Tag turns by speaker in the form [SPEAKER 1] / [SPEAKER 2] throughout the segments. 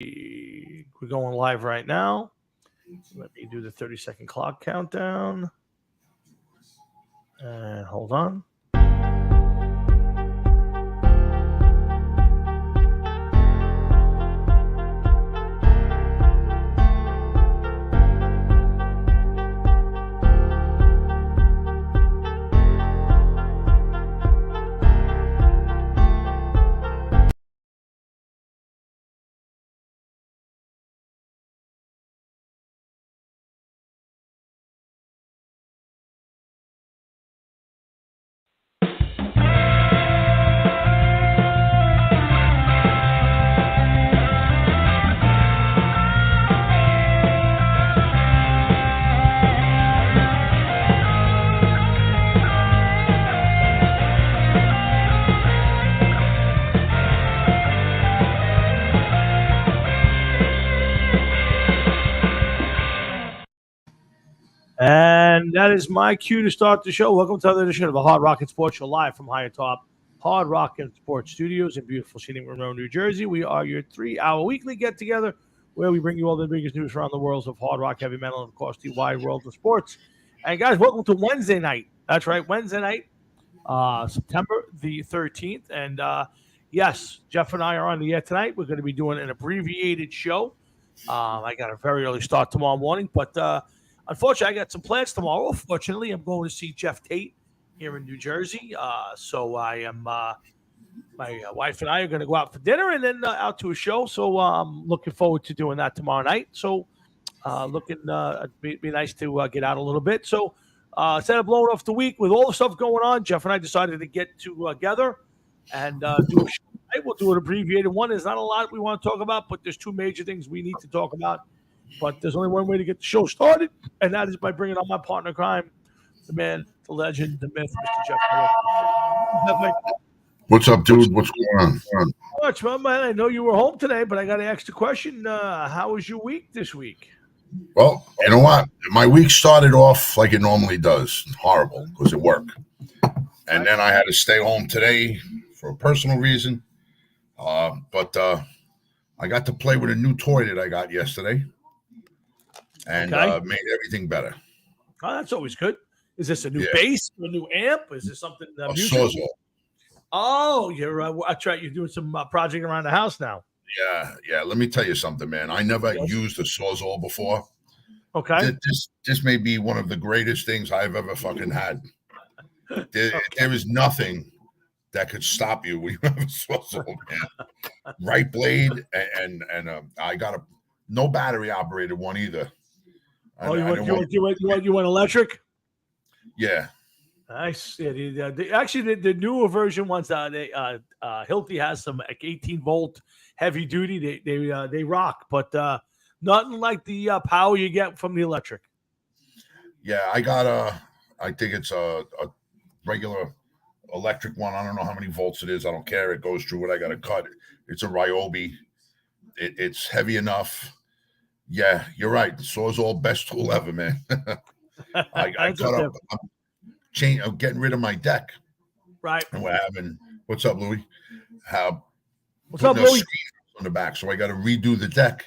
[SPEAKER 1] We're going live right now. Let me do the 30-second clock countdown. And hold on. And that is my cue to start the show. Welcome to another edition of the Hard Rock and Sports Show, live from high atop Hard Rock and Sports Studios in beautiful scenic Monroe, New Jersey. We are your 3-hour weekly get-together where we bring you all the biggest news around the worlds of hard rock, heavy metal, and, of course, the wide world of sports. And, guys, welcome to Wednesday night. That's right, Wednesday night, September the 13th. And, yes, Jeff and I are on the air tonight. We're going to be doing an abbreviated show. I got a very early start tomorrow morning, but unfortunately, I got some plans tomorrow. Fortunately, I'm going to see Jeff Tate here in New Jersey. So I am, my wife and I are going to go out for dinner and then out to a show. So I'm looking forward to doing that tomorrow night. So be nice to get out a little bit. So instead of blowing off the week with all the stuff going on, Jeff and I decided to get together and do a show tonight. We'll do an abbreviated one. There's not a lot we want to talk about, but there's two major things we need to talk about. But there's only one way to get the show started, and that is by bringing on my partner in crime, the man, the legend, the myth, Mr. Jeff.
[SPEAKER 2] What's up, dude? What's going on?
[SPEAKER 1] Not much, man. I know you were home today, but I got to ask the question, how was your week this week?
[SPEAKER 2] Well, you know what? My week started off like it normally does, horrible, because of work. And then I had to stay home today for a personal reason. But I got to play with a new toy that I got yesterday. And made everything better.
[SPEAKER 1] Oh, that's always good. Is this a new bass, a new amp? Is this something?
[SPEAKER 2] A Sawzall.
[SPEAKER 1] Oh, that's right. You're doing some project around the house now.
[SPEAKER 2] Yeah. Let me tell you something, man. I never used a Sawzall before.
[SPEAKER 1] Okay.
[SPEAKER 2] This may be one of the greatest things I've ever fucking had. There is nothing that could stop you when you have a Sawzall, man. Right blade, and I got no battery operated one either.
[SPEAKER 1] You want electric?
[SPEAKER 2] Yeah.
[SPEAKER 1] Nice. Yeah. Actually, the newer version ones, Hilti has some like 18-volt heavy duty. They rock, but nothing like the power you get from the electric.
[SPEAKER 2] Yeah, I got I think it's a regular electric one. I don't know how many volts it is. I don't care. It goes through what I got to cut. It's a Ryobi. It's heavy enough. Yeah, you're right. Sawzall, best tool ever, man. I cut up. I'm getting rid of my deck.
[SPEAKER 1] Right.
[SPEAKER 2] And we're having. What's up, Louis?
[SPEAKER 1] What's up, Louis?
[SPEAKER 2] On the back, so I got to redo the deck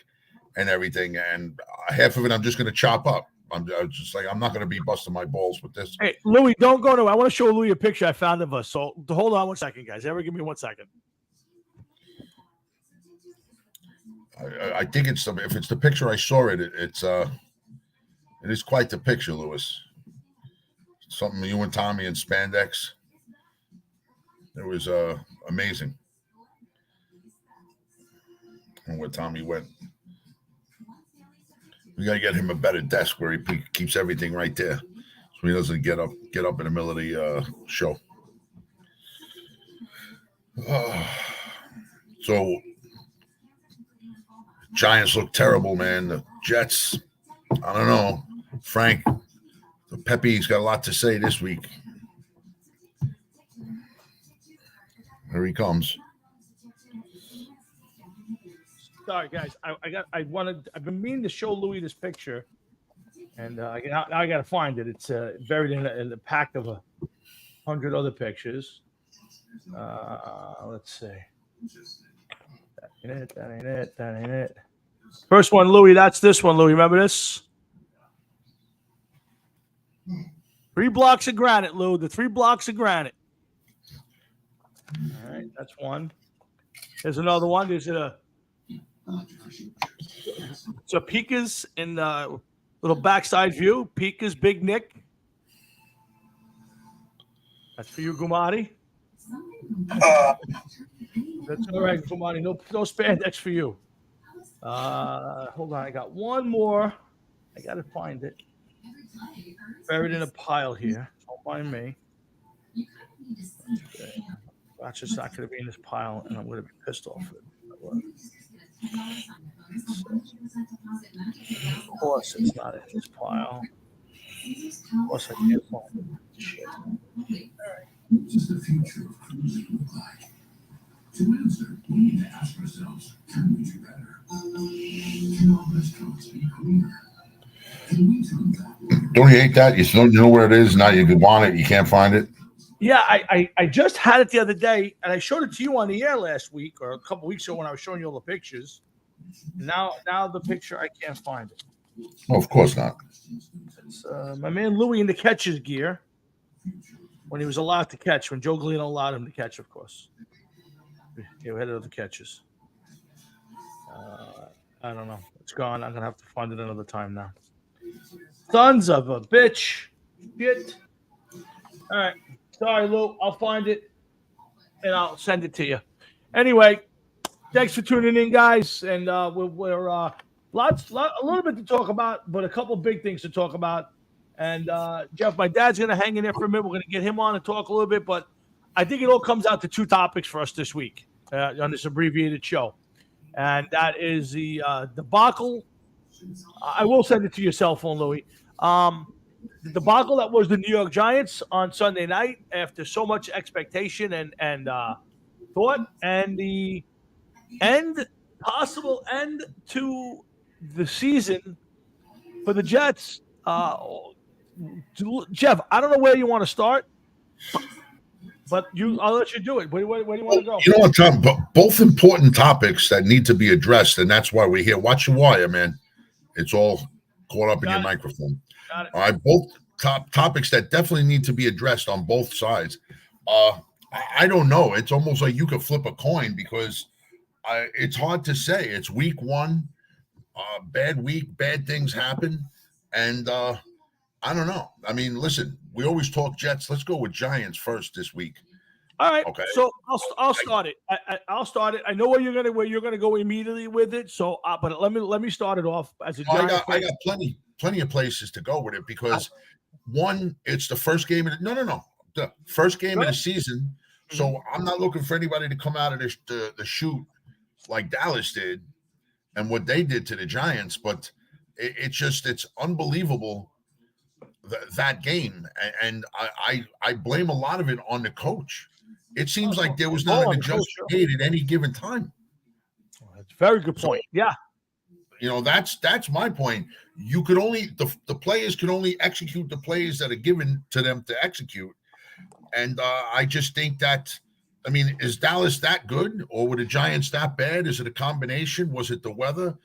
[SPEAKER 2] and everything. And half of it, I'm just going to chop up. I'm just like, I'm not going to be busting my balls with this.
[SPEAKER 1] Hey, Louis, don't go nowhere. I want to show Louis a picture I found of us. So hold on 1 second, guys. Give me 1 second.
[SPEAKER 2] I think if it's the picture I saw it is quite the picture, Louis. Something you and Tommy in spandex. It was amazing. And where Tommy went. We got to get him a better desk where he keeps everything right there, so he doesn't get up in the middle of the show. So Giants look terrible, man. The Jets, I don't know. Frank, the Pepe's got a lot to say this week. Here he comes.
[SPEAKER 1] Sorry, guys. I've been meaning to show Louis this picture, and I got to find it. It's buried in a pack of 100 other pictures. Let's see. That ain't it. That ain't it. First one, Louis. That's this one, Louis. Remember this? 3 blocks of granite, Lou. The 3 blocks of granite. All right, that's one. There's another one. There's a Pika's in the little backside view. Pika's Big Nick. That's for you, Gumati. That's all right, Gumati. No spandex for you. Hold on. I got one more. I got to find it. Buried in a pile here. Don't mind me. Okay. That's just not going to be in this pile, and I'm going to be pissed off with it. Of course, it's not in this pile. Of course, I can't find it. Shit. All right. What does the future of cruising look like? To answer, we need to ask ourselves, can we do better? Can our restaurants be cleaner?
[SPEAKER 2] Don't you hate that? You don't know where it is. Now you want it. You can't find it.
[SPEAKER 1] Yeah, I just had it the other day, and I showed it to you on the air last week or a couple weeks ago when I was showing you all the pictures. Now the picture, I can't find it.
[SPEAKER 2] Oh, of course not.
[SPEAKER 1] It's my man Louis in the catcher's gear when he was allowed to catch, when Joe Galeno allowed him to catch, of course. Yeah, we had other catches. I don't know. It's gone. I'm going to have to find it another time now. Sons of a bitch. Shit. All right. Sorry, Lou. I'll find it, and I'll send it to you. Anyway, thanks for tuning in, guys. And we're a little bit to talk about, but a couple big things to talk about. And Jeff, my dad's going to hang in there for a minute. We're going to get him on and talk a little bit, but I think it all comes out to 2 topics for us this week on this abbreviated show. And that is the debacle. I will send it to your cell phone, Louis. The debacle that was the New York Giants on Sunday night after so much expectation and thought, and the possible end to the season for the Jets. Jeff, I don't know where you want to start, but I'll let you do it. Where do you want to go?
[SPEAKER 2] You know what, Tom? Both important topics that need to be addressed, and that's why we're here. Watch your wire, man. It's all caught up in your microphone. Got it. All right, both topics that definitely need to be addressed on both sides. I don't know. It's almost like you could flip a coin because it's hard to say. It's week 1, bad week, bad things happen, and I don't know. I mean, listen, we always talk Jets. Let's go with Giants first this week.
[SPEAKER 1] All right. Okay. So I'll start it. I'll start it. I know where you're gonna go immediately with it. So, but let me start it off as a Giants.
[SPEAKER 2] I got plenty of places to go with it because one, it's the first game of the first game of the season. So I'm not looking for anybody to come out of the shoot like Dallas did and what they did to the Giants, but it's unbelievable that game, and I blame a lot of it on the coach. It seems like there was not an adjustment made at any given time.
[SPEAKER 1] That's a very good point. Yeah.
[SPEAKER 2] You know, that's my point. You could only the players can only execute the plays that are given to them to execute. And I just think that, I mean, is Dallas that good or were the Giants that bad? Is it a combination? Was it the weather?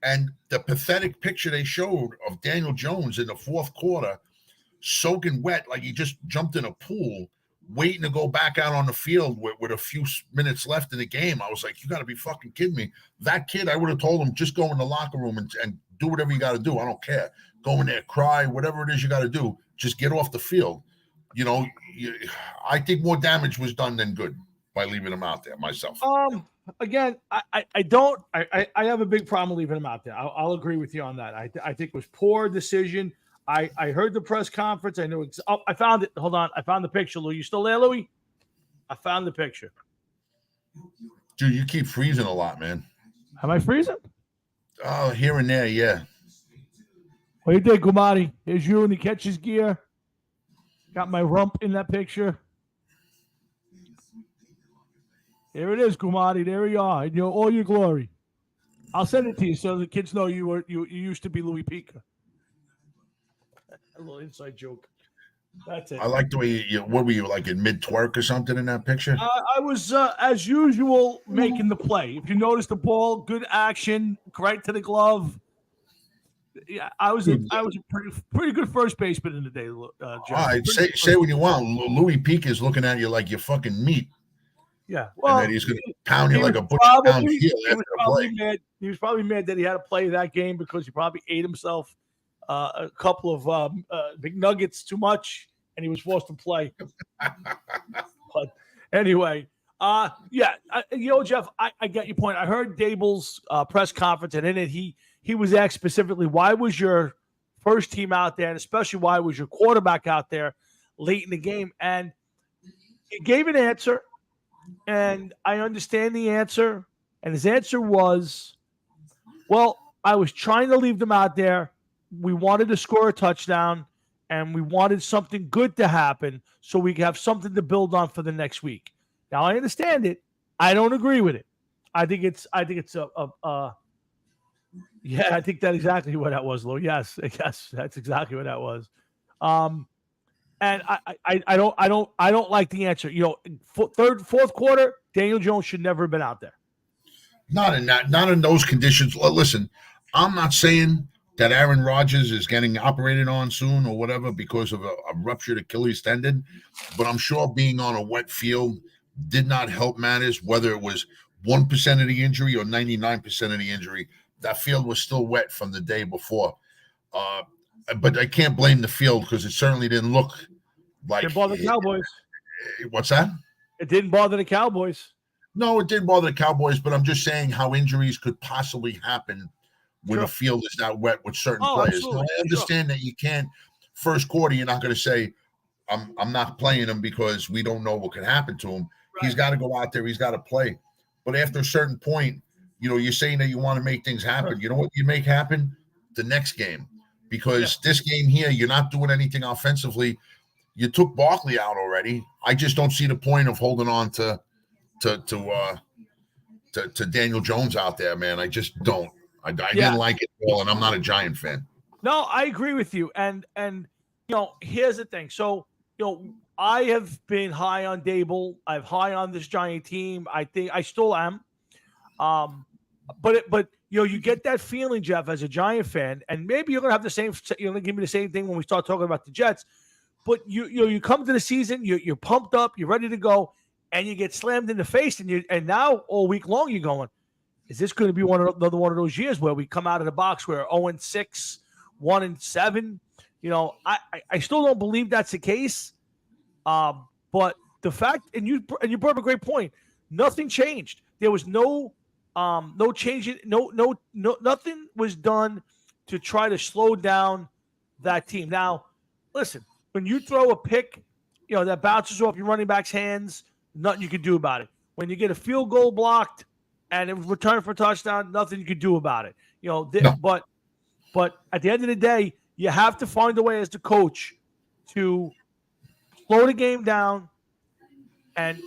[SPEAKER 2] And the pathetic picture they showed of Daniel Jones in the fourth quarter, soaking wet, like he just jumped in a pool, waiting to go back out on the field with a few minutes left in the game. I was like, you got to be fucking kidding me. That kid, I would have told him, just go in the locker room and do whatever you got to do. I don't care. Go in there, cry, whatever it is you got to do. Just get off the field. You know, I think more damage was done than good by leaving him out there myself.
[SPEAKER 1] Again, I have a big problem leaving him out there. I'll agree with you on that. I think it was poor decision. I heard the press conference. I knew. I found it. Hold on. I found the picture, Louis. You still there, Louis? I found the picture.
[SPEAKER 2] Dude, you keep freezing a lot, man.
[SPEAKER 1] Am I freezing?
[SPEAKER 2] Oh, here and there, yeah.
[SPEAKER 1] What do you think, Gumati? Here's you in the catcher's gear. Got my rump in that picture. There it is, Gumati. There you are. In all your glory. I'll send it to you so the kids know you used to be Louis Pica. A little inside joke. That's it.
[SPEAKER 2] I like the way what were you like in mid twerk or something in that picture?
[SPEAKER 1] I was, as usual, making the play. If you notice the ball, good action, right to the glove. Yeah, I was a pretty good first baseman in the day,
[SPEAKER 2] All
[SPEAKER 1] Jeff.
[SPEAKER 2] right, say what you want. Louis Peak is looking at you like you're fucking meat,
[SPEAKER 1] Yeah,
[SPEAKER 2] and
[SPEAKER 1] well,
[SPEAKER 2] that he's going to pound you
[SPEAKER 1] he
[SPEAKER 2] like
[SPEAKER 1] was
[SPEAKER 2] a butcher pound
[SPEAKER 1] probably
[SPEAKER 2] heel
[SPEAKER 1] he
[SPEAKER 2] after
[SPEAKER 1] was
[SPEAKER 2] the play.
[SPEAKER 1] probably mad. He was probably mad that he had to play that game because he probably ate himself a couple of big nuggets too much, and he was forced to play. But anyway, yeah, Jeff, I get your point. I heard Dable's press conference, and in it, he was asked specifically, why was your first team out there, and especially why was your quarterback out there late in the game? And he gave an answer, and I understand the answer. And his answer was, well, I was trying to leave them out there. We wanted to score a touchdown, and we wanted something good to happen so we could have something to build on for the next week. Now I understand it. I don't agree with it. I think it's yeah, I think that's exactly what that was, Lou. Yes, that's exactly what that was. And I don't like the answer. Fourth quarter, Daniel Jones should never have been out there.
[SPEAKER 2] Not in those conditions. Well, listen, I'm not saying that Aaron Rodgers is getting operated on soon or whatever because of a ruptured Achilles tendon, but I'm sure being on a wet field did not help matters, whether it was 1% of the injury or 99% of the injury. That field was still wet from the day before. But I can't blame the field because it certainly didn't look like.
[SPEAKER 1] Didn't bother the Cowboys.
[SPEAKER 2] What's that?
[SPEAKER 1] It didn't bother the Cowboys.
[SPEAKER 2] No, it didn't bother the Cowboys, but I'm just saying how injuries could possibly happen when a field is not wet with certain players. Now, I understand that you can't first quarter. You're not going to say, "I'm not playing him because we don't know what can happen to him." Right. He's got to go out there. He's got to play. But after a certain point, you're saying that you want to make things happen. You know what you make happen? The next game, because this game here, you're not doing anything offensively. You took Barkley out already. I just don't see the point of holding on to Daniel Jones out there, man. I just don't. I didn't like it at all, and I'm not a Giant fan.
[SPEAKER 1] No, I agree with you. And here's the thing. So, I have been high on Dable. I'm high on this Giant team. I think I still am. But you get that feeling, Jeff, as a Giant fan, and maybe you're gonna have the same. You're gonna give me the same thing when we start talking about the Jets. But you come to the season, you're pumped up, you're ready to go, and you get slammed in the face, and now all week long you're going, is this going to be another one of those years where we come out of the box where 0-6, 1-7? I still don't believe that's the case. But the fact, and you brought up a great point, nothing changed. There was no change. Nothing was done to try to slow down that team. Now, listen, when you throw a pick, that bounces off your running back's hands, nothing you can do about it. When you get a field goal blocked and it returned for a touchdown, nothing you can do about it. No. But at the end of the day, you have to find a way as the coach to slow the game down and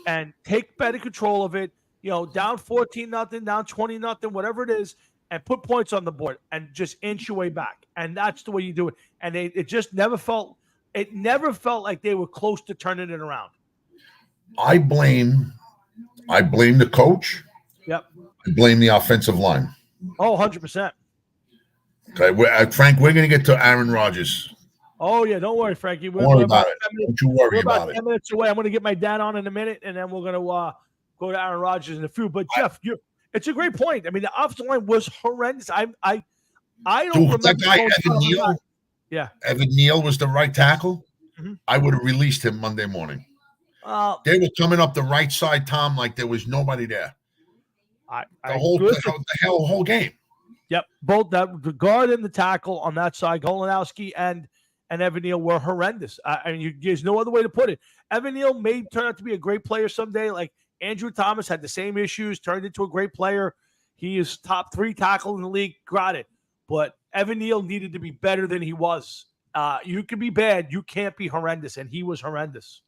[SPEAKER 1] take better control of it. Down 14-0, down 20-0, whatever it is, and put points on the board and just inch your way back. And that's the way you do it. And it just never felt like they were close to turning it around. I
[SPEAKER 2] blame the coach.
[SPEAKER 1] Yep.
[SPEAKER 2] I blame the offensive line.
[SPEAKER 1] Oh, 100%.
[SPEAKER 2] Okay, Frank, we're going to get to Aaron Rodgers.
[SPEAKER 1] Oh, yeah, don't worry, Frankie.
[SPEAKER 2] Don't worry about it. Don't you worry about it.
[SPEAKER 1] 10 minutes away. I'm going to get my dad on in a minute, and then we're going to go to Aaron Rodgers in a few. But, Jeff, it's a great point. I mean, the offensive line was horrendous. I don't remember.
[SPEAKER 2] That guy, Evan Neal.
[SPEAKER 1] Yeah.
[SPEAKER 2] Evan Neal was the right tackle.
[SPEAKER 1] Mm-hmm.
[SPEAKER 2] I would have released him Monday morning. They were coming up the right side, Tom, like there was nobody there. The whole game.
[SPEAKER 1] Yep, both the guard and the tackle on that side, Golanowski and Evan Neal were horrendous. There's no other way to put it. Evan Neal may turn out to be a great player someday. Like Andrew Thomas had the same issues, turned into a great player. He is top 3 tackle in the league. Got it. But Evan Neal needed to be better than he was. You can be bad, you can't be horrendous, and he was horrendous.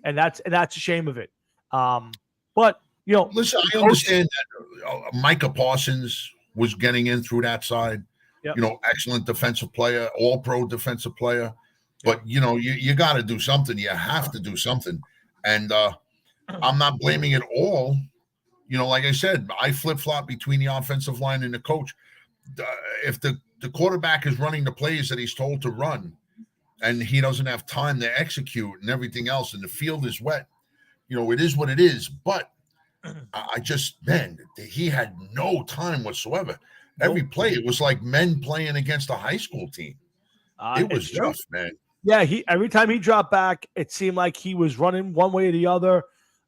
[SPEAKER 1] And that's a shame of it. But
[SPEAKER 2] listen, I understand that Micah Parsons was getting in through that side.
[SPEAKER 1] Yep.
[SPEAKER 2] Excellent defensive player, all-pro defensive player. But you got to do something. You have to do something, and I'm not blaming it all. Like I said, I flip flop between the offensive line and the coach. If the quarterback is running the plays that he's told to run, and he doesn't have time to execute and everything else, and the field is wet, it is what it is. But I just, man, he had no time whatsoever. Every play, it was like men playing against a high school team. It was rough, man.
[SPEAKER 1] Yeah, every time he dropped back, it seemed like he was running one way or the other.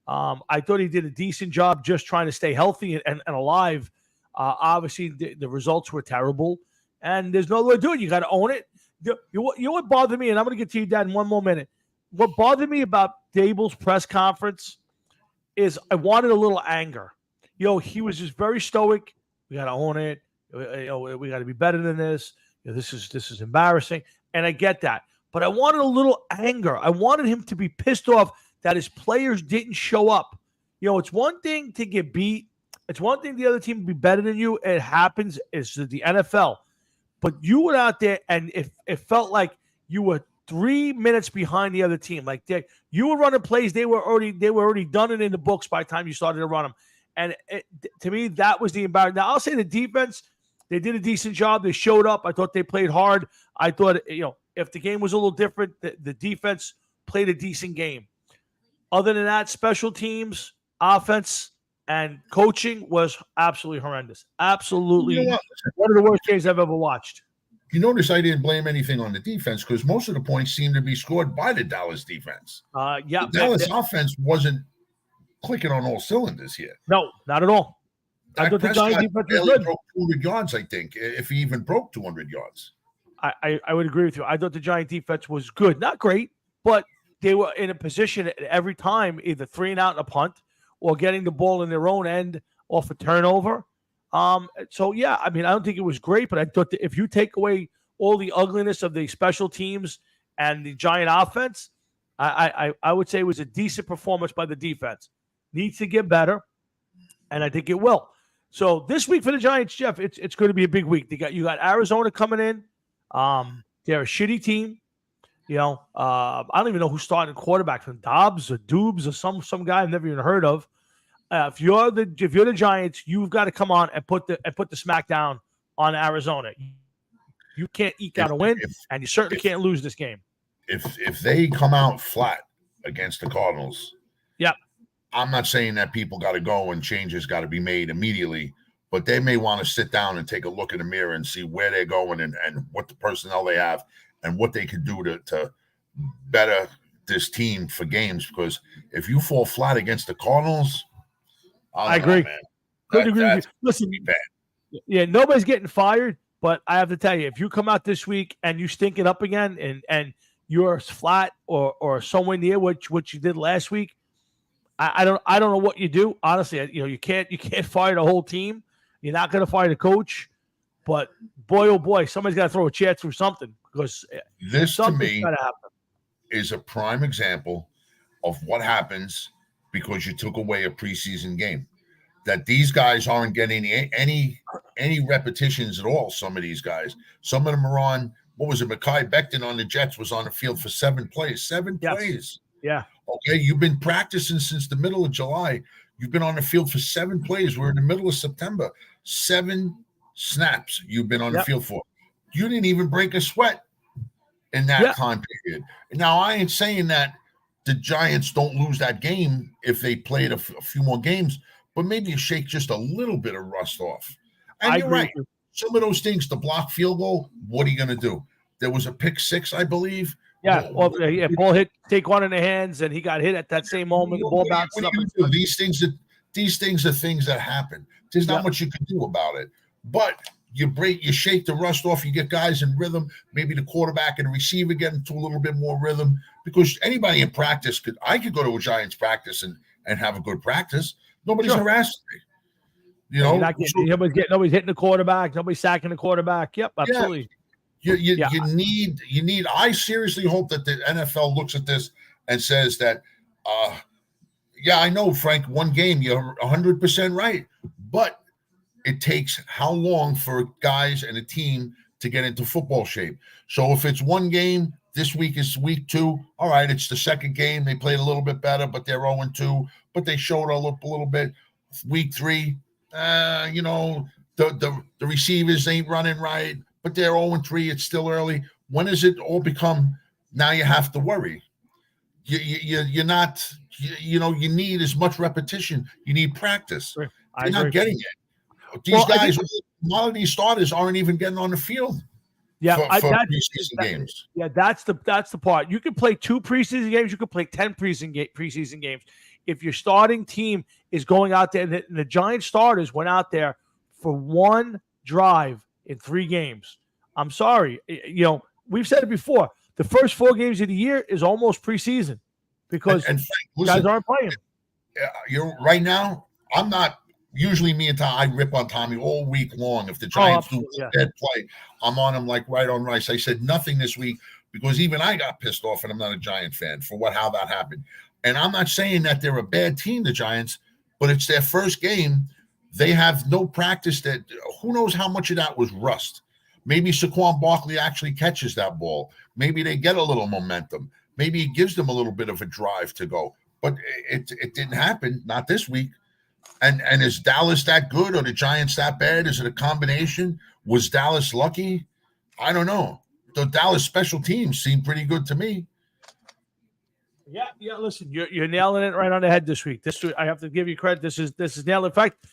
[SPEAKER 1] I thought he did a decent job just trying to stay healthy and alive. Obviously, the results were terrible, and there's no way to do it. You got to own it. You know what bothered me, and I'm going to get to you, Dad, in one more minute. What bothered me about Dable's press conference is I wanted a little anger. He was just very stoic. We got to own it. We got to be better than this. This is embarrassing, and I get that. But I wanted a little anger. I wanted him to be pissed off that his players didn't show up. It's one thing to get beat. It's one thing the other team to be better than you. It happens. It's the NFL. But you went out there, and it felt like you were 3 minutes behind the other team. Like you were running plays, they were already done and in the books by the time you started to run them. And to me, that was the embarrassment. Now I'll say the defense, they did a decent job. They showed up. I thought they played hard. I thought if the game was a little different, the defense played a decent game. Other than that, special teams, offense, and coaching was absolutely horrendous. Absolutely one of the worst games I've ever watched.
[SPEAKER 2] You notice I didn't blame anything on the defense because most of the points seemed to be scored by the Dallas defense.
[SPEAKER 1] The
[SPEAKER 2] Dallas offense wasn't clicking on all cylinders here.
[SPEAKER 1] No, not at all. I thought the Giants defense was good.
[SPEAKER 2] Broke 200 yards, I think, if he even broke 200 yards.
[SPEAKER 1] I would agree with you. I thought the Giant defense was good. Not great, but they were in a position at every time, either 3 and out in a punt or getting the ball in their own end off a turnover. So, yeah, I mean, I don't think it was great, but I thought that if you take away all the ugliness of the special teams and the Giant offense, I would say it was a decent performance by the defense. Needs to get better, and I think it will. So this week for the Giants, Jeff, it's going to be a big week. You got Arizona coming in. They're a shitty team. I don't even know who's starting quarterback from Dobbs or Dubes or some guy I've never even heard of. If you're the Giants, you've got to come on and put the smack down on Arizona. You can't eke out a win, and you certainly can't lose this game.
[SPEAKER 2] If they come out flat against the Cardinals,
[SPEAKER 1] yeah,
[SPEAKER 2] I'm not saying that people got to go and changes got to be made immediately, but they may want to sit down and take a look in the mirror and see where they're going and what the personnel they have and what they could do to better this team for games. Because if you fall flat against the Cardinals,
[SPEAKER 1] I agree.
[SPEAKER 2] Man.
[SPEAKER 1] Agree with you. Listen, yeah, nobody's getting fired, but I have to tell you, if you come out this week and you stink it up again and you're flat or somewhere near what you did last week, I don't know what you do. Honestly, you can't fire the whole team. You're not going to fire the coach, but boy, oh boy, somebody's got to throw a chair through something because
[SPEAKER 2] this to me is a prime example of what happens because you took away a preseason game. That these guys aren't getting any repetitions at all. Some of these guys, some of them are on. What was it? Mekhi Becton on the Jets was on the field for 7 plays. 7 plays.
[SPEAKER 1] Yeah.
[SPEAKER 2] Okay, you've been practicing since the middle of July. You've been on the field for 7 plays. We're in the middle of September. 7 snaps you've been on the field for. You didn't even break a sweat in that time period. Now, I ain't saying that the Giants don't lose that game if they played a few more games, but maybe you shake just a little bit of rust off. And you're right. Some of those things, the block field goal, what are you going to do? There was a pick 6, I believe.
[SPEAKER 1] Yeah, ball hit, take one in the hands, and he got hit at that same moment. The ball bounced up.
[SPEAKER 2] These things are things that happen. There's not much you can do about it. But you shake the rust off. You get guys in rhythm. Maybe the quarterback and the receiver get into a little bit more rhythm. Because anybody in practice I could go to a Giants practice and have a good practice. Nobody's harassing me.
[SPEAKER 1] Nobody's hitting the quarterback. Nobody's sacking the quarterback. Yep, absolutely.
[SPEAKER 2] Yeah. You need. I seriously hope that the NFL looks at this and says that, I know, Frank, one game, you're 100% right, but it takes how long for guys and a team to get into football shape? So if it's one game, This week is week 2. All right, it's the second game. They played a little bit better, but they're 0-2. But they showed up a little bit. Week 3, the receivers ain't running right, but they're 0-3. It's still early. When does it all become? Now you have to worry. You're not. You need as much repetition. You need practice. You're not getting it. These guys, a lot of these starters aren't even getting on the field.
[SPEAKER 1] Yeah,
[SPEAKER 2] for preseason games.
[SPEAKER 1] Yeah, that's the part. You can play 2 preseason games. You can play 10 preseason games. If your starting team is going out there, and the Giant starters went out there for 1 drive in 3 games. I'm sorry. We've said it before. The first 4 games of the year is almost preseason because
[SPEAKER 2] and Frank, listen,
[SPEAKER 1] guys aren't playing.
[SPEAKER 2] You're right now. I'm not. Usually, me and Tom, I rip on Tommy all week long. If the Giants do a bad play, I'm on him like right on rice. I said nothing this week because even I got pissed off, and I'm not a Giant fan for how that happened. And I'm not saying that they're a bad team, the Giants, but it's their first game. They have no practice. That who knows how much of that was rust. Maybe Saquon Barkley actually catches that ball. Maybe they get a little momentum. Maybe it gives them a little bit of a drive to go. But it didn't happen. Not this week. And is Dallas that good or the Giants that bad? Is it a combination? Was Dallas lucky? I don't know. The Dallas special teams seem pretty good to me.
[SPEAKER 1] Yeah. Listen, you're nailing it right on the head this week. I have to give you credit. This is nailing. In fact,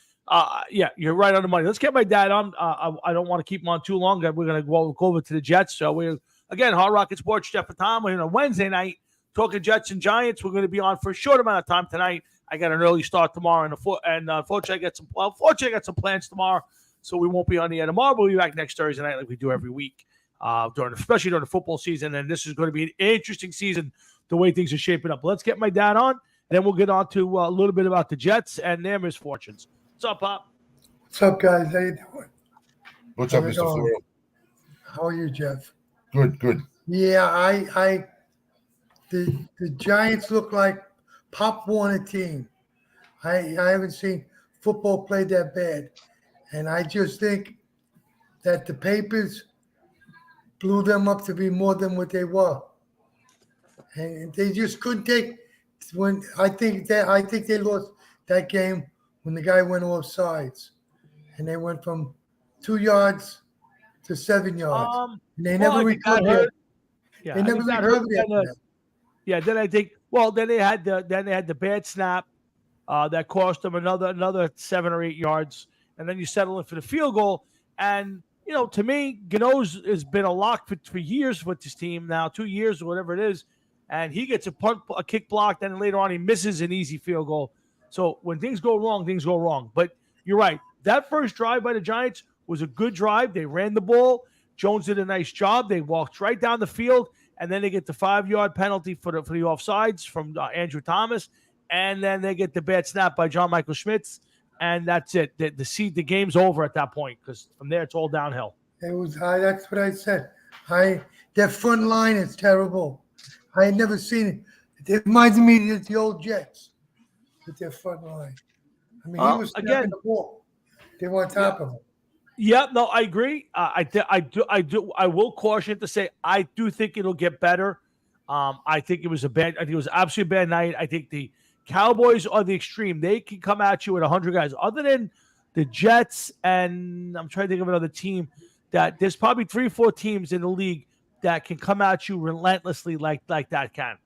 [SPEAKER 1] you're right on the money. Let's get my dad on. I don't want to keep him on too long. We're gonna go over to the Jets. So we're again Hard Rocket Sports. Jeff and Tom. We're on a Wednesday night talking Jets and Giants. We're going to be on for a short amount of time tonight. I got an early start tomorrow, and unfortunately, I got some plans tomorrow, so we won't be on the air tomorrow. We'll be back next Thursday night, like we do every week, especially during the football season. And this is going to be an interesting season, the way things are shaping up. Let's get my dad on, and then we'll get on to a little bit about the Jets and their misfortunes. What's up, Pop?
[SPEAKER 3] What's up, guys? How you doing?
[SPEAKER 2] What's up, Mr. Floro?
[SPEAKER 3] How are you, Jeff?
[SPEAKER 2] Good.
[SPEAKER 3] Yeah, the Giants look like Pop Warner team. I haven't seen football played that bad. And I just think that the papers blew them up to be more than what they were. And they just couldn't take I think they lost that game when the guy went off sides. And they went from 2 yards to 7 yards. And they never recovered.
[SPEAKER 1] Yeah,
[SPEAKER 3] they never recovered it.
[SPEAKER 1] Yeah, then I think. Well, then they had the bad snap that cost them another 7 or 8 yards, and then you settle in for the field goal. And to me, Gano's has been a lock for years with this team now, 2 years or whatever it is, and he gets a kick block, then later on he misses an easy field goal. So when things go wrong, things go wrong. But you're right. That first drive by the Giants was a good drive. They ran the ball. Jones did a nice job. They walked right down the field. And then they get the 5-yard penalty for the offsides from Andrew Thomas, and then they get the bad snap by John Michael Schmitz, and that's it. The game's over at that point because from there it's all downhill.
[SPEAKER 3] It was that's what I said. Their front line is terrible. I had never seen it. It reminds me of the old Jets with their front line. I mean, he was snapping the ball. They were on top of him.
[SPEAKER 1] Yeah, no, I agree. I will caution to say I do think it'll get better. I think it was absolutely a bad night. I think the Cowboys are the extreme. They can come at you with 100 guys. Other than the Jets, and I'm trying to think of another team that there's probably 3 or 4 teams in the league that can come at you relentlessly like that can.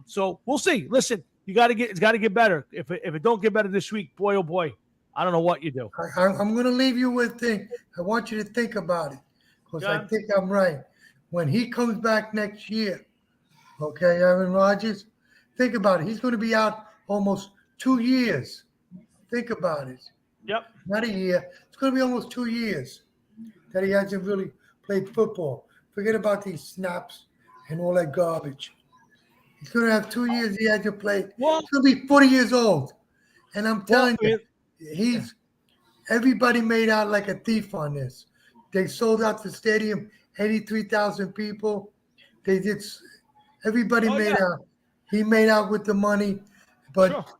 [SPEAKER 1] So we'll see. Listen, it's got to get better. If it don't get better this week, boy oh boy. I don't know what you do.
[SPEAKER 3] I'm going to leave you with thing. I want you to think about it because I think I'm right. When he comes back next year, okay, Aaron Rodgers, think about it. He's going to be out almost 2 years. Think about it.
[SPEAKER 1] Yep.
[SPEAKER 3] Not a year. It's going to be almost 2 years that he hasn't really played football. Forget about these snaps and all that garbage. He's going to have 2 years he hasn't played.
[SPEAKER 1] Well,
[SPEAKER 3] he's going to be 40 years old. And I'm telling you, everybody made out like a thief on this. They sold out the stadium, 83,000 people. Everybody made out. He made out with the money, but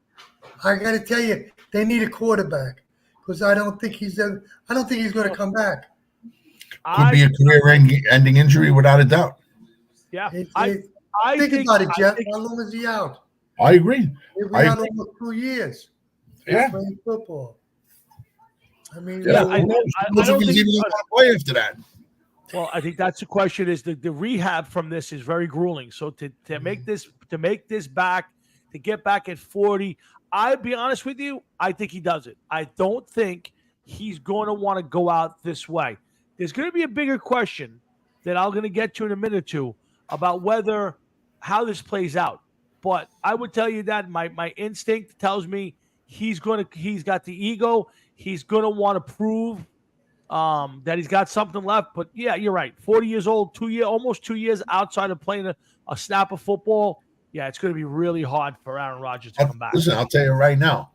[SPEAKER 3] I got to tell you, they need a quarterback because I don't think he's going to come back.
[SPEAKER 2] Could be a career-ending injury without a doubt.
[SPEAKER 1] Yeah.
[SPEAKER 3] I think about it, Jeff. How long is he out?
[SPEAKER 2] I agree.
[SPEAKER 3] He'll be out almost 2 years.
[SPEAKER 2] Yeah.
[SPEAKER 3] Playing football. I mean,
[SPEAKER 1] Yeah,
[SPEAKER 2] I don't think he's even going to play after that.
[SPEAKER 1] Well, I think that's the question. Is the rehab from this is very grueling. So to make this back, to get back at 40, I'll be honest with you, I think he does it. I don't think he's going to want to go out this way. There's going to be a bigger question that I'm going to get to in a minute or two about how this plays out. But I would tell you that my instinct tells me he's got the ego. He's going to want to prove that he's got something left. But yeah, you're right. 40 years old, almost 2 years outside of playing a snap of football. Yeah, it's going to be really hard for Aaron Rodgers to come back.
[SPEAKER 2] Listen, I'll tell you right now,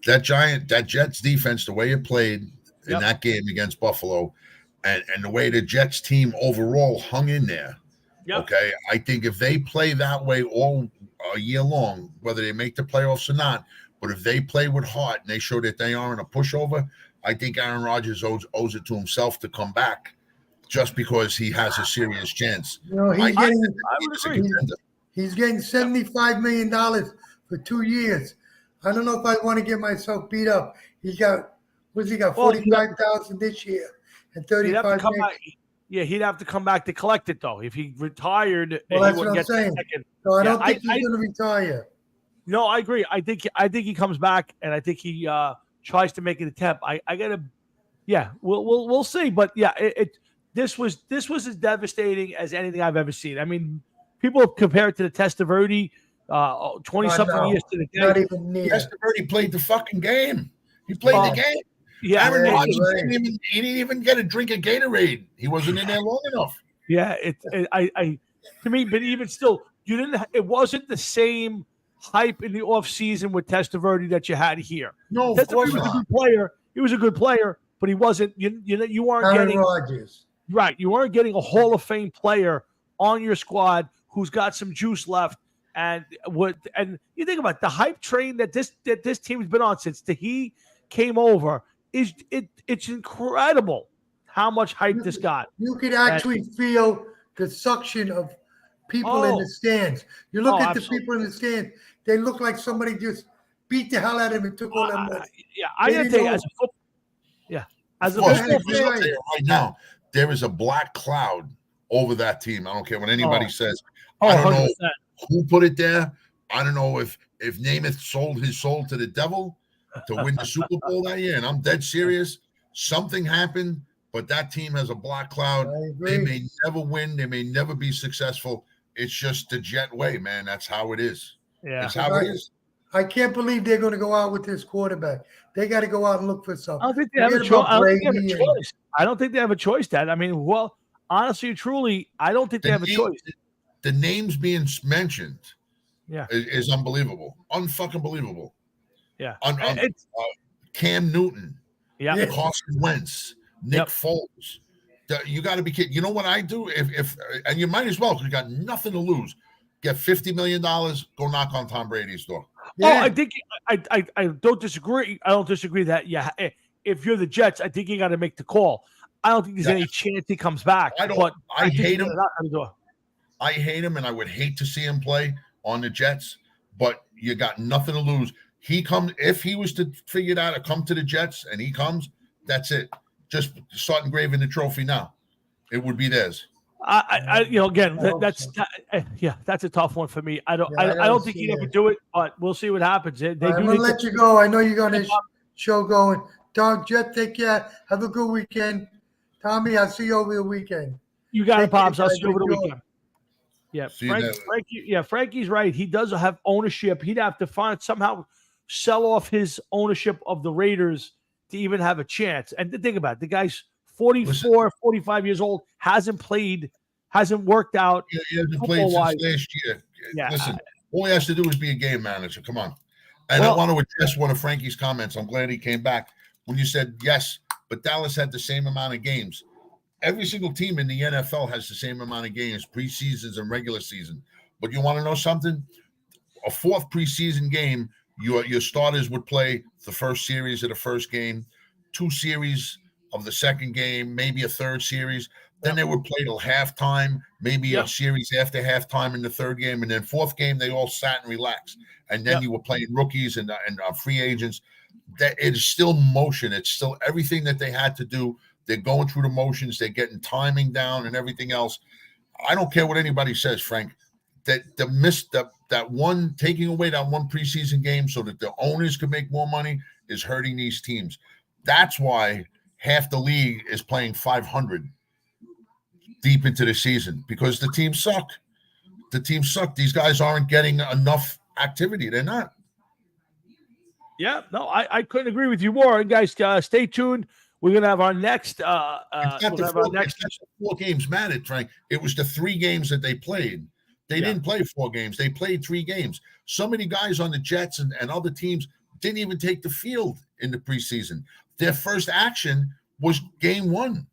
[SPEAKER 2] that Jets defense, the way it played in that game against Buffalo, and the way the Jets team overall hung in there. Yep. Okay, I think if they play that way all year long, whether they make the playoffs or not, but if they play with heart and they show that they aren't a pushover, I think Aaron Rodgers owes it to himself to come back, just because he has a serious chance.
[SPEAKER 3] You know, he's getting $75 million for 2 years. I don't know if I want to get myself beat up. He got 45,000 this year and 35 next.
[SPEAKER 1] Yeah, he'd have to come back to collect it though. If he retired,
[SPEAKER 3] well, that's what I'm saying. So I don't think he's going to retire.
[SPEAKER 1] No, I agree. I think he comes back, and I think he tries to make an attempt. We'll see. But yeah, this was as devastating as anything I've ever seen. I mean, people have compared to the Testaverde 20-something years to the day.
[SPEAKER 3] Not even near.
[SPEAKER 2] Testaverde played the fucking game. He played the game.
[SPEAKER 1] Yeah,
[SPEAKER 2] Aaron Rodgers didn't even get a drink of Gatorade. He wasn't in there long enough.
[SPEAKER 1] Yeah, to me, but even still, it wasn't the same hype in the offseason with Testaverde that you had here.
[SPEAKER 2] No,
[SPEAKER 1] of course not. A good player. He was a good player, but he wasn't. You weren't
[SPEAKER 3] Aaron
[SPEAKER 1] getting
[SPEAKER 3] Rodgers.
[SPEAKER 1] Right. You weren't getting a Hall of Fame player on your squad who's got some juice left. And you think about it, the hype train that this team's been on since he came over it's incredible how much hype this got.
[SPEAKER 3] You could actually feel the suction of people in the stands. You look at absolutely. The people in the stands; they look like somebody just beat the hell out of them and took all that money.
[SPEAKER 1] Yeah, I gotta tell you, as a football player,
[SPEAKER 2] right now, there is a black cloud over that team. I don't care what anybody says. I don't 100%. Know who put it there. I don't know if Namath sold his soul to the devil to win the Super Bowl that year, and I'm dead serious. Something happened, but that team has a black cloud. They may never win. They may never be successful. It's just the Jet way, man. That's how it is.
[SPEAKER 1] Yeah,
[SPEAKER 2] that's how it is.
[SPEAKER 3] I can't believe they're going to go out with this quarterback. They got to go out and look for something.
[SPEAKER 1] I don't think they have a choice. I don't think they have a choice, Dad. I mean, well, honestly, truly, I don't think they have a choice.
[SPEAKER 2] The names being mentioned is unbelievable. Unfucking believable.
[SPEAKER 1] Yeah.
[SPEAKER 2] Cam Newton.
[SPEAKER 1] Yeah.
[SPEAKER 2] Carson Wentz. Nick Foles. You got to be kidding. You know what I do? If and you might as well, because you got nothing to lose. Get $50 million, go knock on Tom Brady's door.
[SPEAKER 1] Yeah. Oh, I think I don't disagree. I don't disagree that if you're the Jets, I think you got to make the call. I don't think there's any chance he comes back.
[SPEAKER 2] I hate him. I hate him, and I would hate to see him play on the Jets. But you got nothing to lose. If he was to figure it out, to come to the Jets, and he comes, that's it. Just start engraving the trophy now. It would be theirs.
[SPEAKER 1] That's a tough one for me. I don't think he'd ever do it, but we'll see what happens.
[SPEAKER 3] I'm gonna let you go. I know you got a show going. Dog Jet, take care. Have a good weekend. Tommy, I'll see you over the weekend.
[SPEAKER 1] You got it, Pops. I'll see you over the weekend. Yeah, Frankie's right. He does have ownership. He'd have to somehow sell off his ownership of the Raiders to even have a chance. And think about it. The guy's 44, 45 years old, hasn't worked out.
[SPEAKER 2] He hasn't played since last year. Yeah. Listen, all he has to do is be a game manager. Come on. And I want to address one of Frankie's comments. I'm glad he came back when you said, yes, but Dallas had the same amount of games. Every single team in the NFL has the same amount of games, preseasons and regular season. But you want to know something? A fourth preseason game, your starters would play the first series of the first game, 2 series of the second game, maybe a third series. Then they would play till halftime, maybe a series after halftime in the third game, and then fourth game they all sat and relaxed. And then you were playing rookies and free agents. That it is still motion. It's still everything that they had to do. They're going through the motions. They're getting timing down and everything else. I don't care what anybody says, Frank. That taking away that one preseason game so that the owners could make more money is hurting these teams. That's why half the league is playing 500 deep into the season, because the teams suck. The teams suck. These guys aren't getting enough activity. They're not.
[SPEAKER 1] Yeah, no, I couldn't agree with you more. And guys, stay tuned. We're gonna have our next.
[SPEAKER 2] Four games mattered, Frank. It was the 3 games that they played. They didn't play 4 games. They played 3 games. So many guys on the Jets and other teams didn't even take the field in the preseason. Their first action was game 1.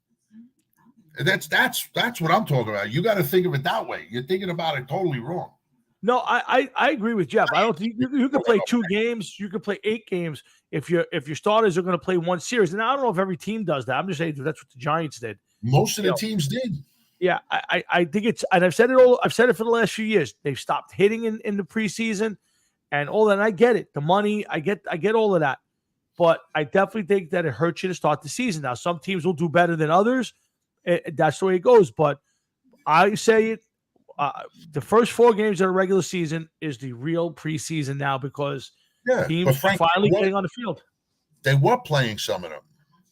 [SPEAKER 2] That's what I'm talking about. You got to think of it that way. You're thinking about it totally wrong.
[SPEAKER 1] No, I agree with Jeff. I don't think you can play 2 games. You can play 8 games if your starters are going to play 1 series. And I don't know if every team does that. I'm just saying that's what the Giants did.
[SPEAKER 2] Most of the teams did.
[SPEAKER 1] Yeah, I think it's, and I've said it for the last few years. They've stopped hitting in the preseason and all that. And I get it. The money, I get all of that. But I definitely think that it hurts you to start the season. Now, some teams will do better than others. That's the way it goes. But I say it. The first 4 games of the regular season is the real preseason now, because teams are finally getting on the field.
[SPEAKER 2] They were playing some of them.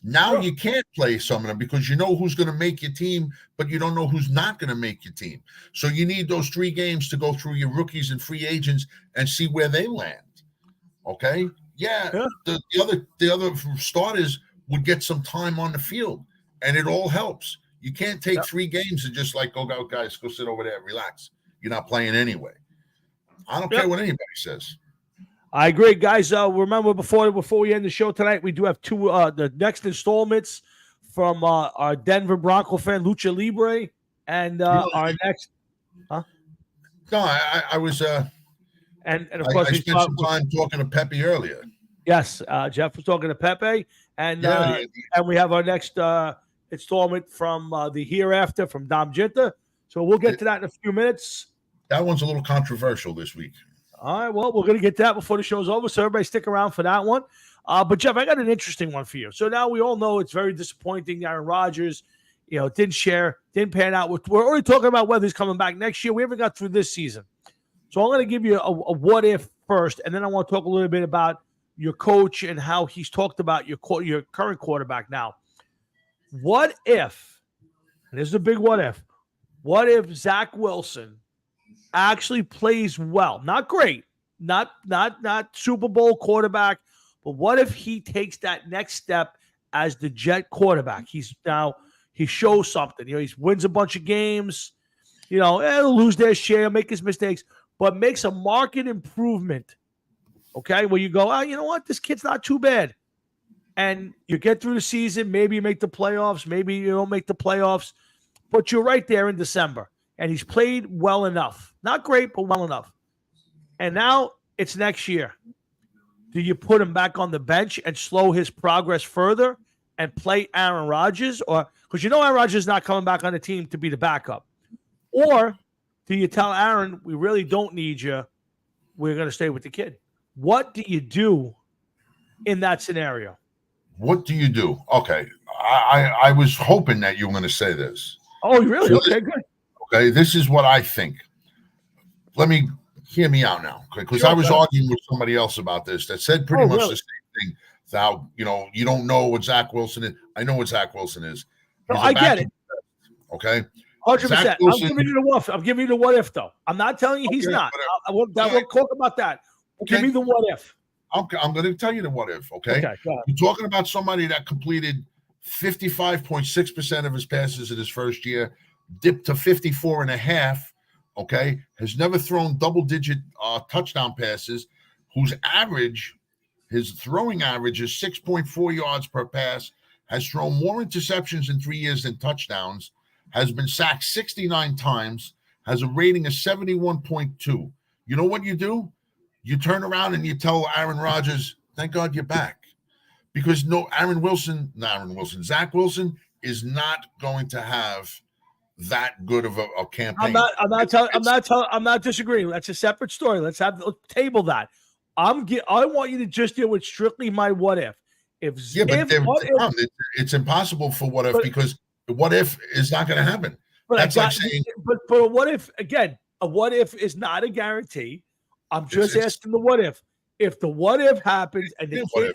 [SPEAKER 2] Now you can't play some of them because you know who's going to make your team, but you don't know who's not going to make your team. So you need those 3 games to go through your rookies and free agents and see where they land. Okay? Yeah. The other starters would get some time on the field, and it all helps. You can't take 3 games and just like, go guys, go sit over there, relax. You're not playing anyway. I don't care what anybody says.
[SPEAKER 1] I agree, guys. Remember, before we end the show tonight, we do have 2 the next installments from our Denver Bronco fan, Lucha Libre, and our next. Huh?
[SPEAKER 2] No, I was.
[SPEAKER 1] And of course,
[SPEAKER 2] I spent some time talking to Pepe earlier.
[SPEAKER 1] Yes, Jeff was talking to Pepe, and we have our next installment from the Hereafter from Dom Jinta. So we'll get to that in a few minutes.
[SPEAKER 2] That one's a little controversial this week.
[SPEAKER 1] All right, well, we're going to get to that before the show's over, so everybody stick around for that one. But, Jeff, I got an interesting one for you. So now we all know it's very disappointing. Aaron Rodgers, didn't pan out. We're already talking about whether he's coming back next year. We haven't got through this season. So I'm going to give you a what-if first, and then I want to talk a little bit about your coach and how he's talked about your current quarterback now. What if, and this is a big what if Zach Wilson actually plays well? Not great, not Super Bowl quarterback, but what if he takes that next step as the Jet quarterback? He shows something. He wins a bunch of games. He'll lose their share, make his mistakes, but makes a marked improvement. Okay, where you go, you know what? This kid's not too bad. And you get through the season, maybe you make the playoffs, maybe you don't make the playoffs, but you're right there in December. And he's played well enough. Not great, but well enough. And now it's next year. Do you put him back on the bench and slow his progress further and play Aaron Rodgers? Or because Aaron Rodgers is not coming back on the team to be the backup. Or do you tell Aaron, we really don't need you, we're going to stay with the kid? What do you do in that scenario?
[SPEAKER 2] What do you do? Okay. I was hoping that you were going to say this.
[SPEAKER 1] Oh, really? Okay, good.
[SPEAKER 2] Okay, this is what I think. Hear me out now, because I was arguing with somebody else about this that said pretty much the same thing. That you don't know what Zach Wilson is. I know what Zach Wilson is.
[SPEAKER 1] No, I get it.
[SPEAKER 2] Okay,
[SPEAKER 1] 100%. I'm giving you the what. I'm giving you the what if though. I'm not telling you he's not. We'll talk about that. Give me the what if.
[SPEAKER 2] I'm going to tell you the what if. Okay. You're talking about somebody that completed 55.6% of his passes in his first year, dipped to 54.5%. Okay, has never thrown double-digit touchdown passes, whose his throwing average is 6.4 yards per pass, has thrown more interceptions in 3 years than touchdowns, has been sacked 69 times, has a rating of 71.2. You know what you do? You turn around and you tell Aaron Rodgers, thank God you're back. Because Zach Wilson is not going to have that good of a campaign.
[SPEAKER 1] I'm not disagreeing. That's a separate story. Let's table that. I want you to just deal with strictly my what if. It's
[SPEAKER 2] impossible for what if, because what if is not going to happen.
[SPEAKER 1] But a what if, again, a what if is not a guarantee. I'm just asking the what if. If the what if happens and the kid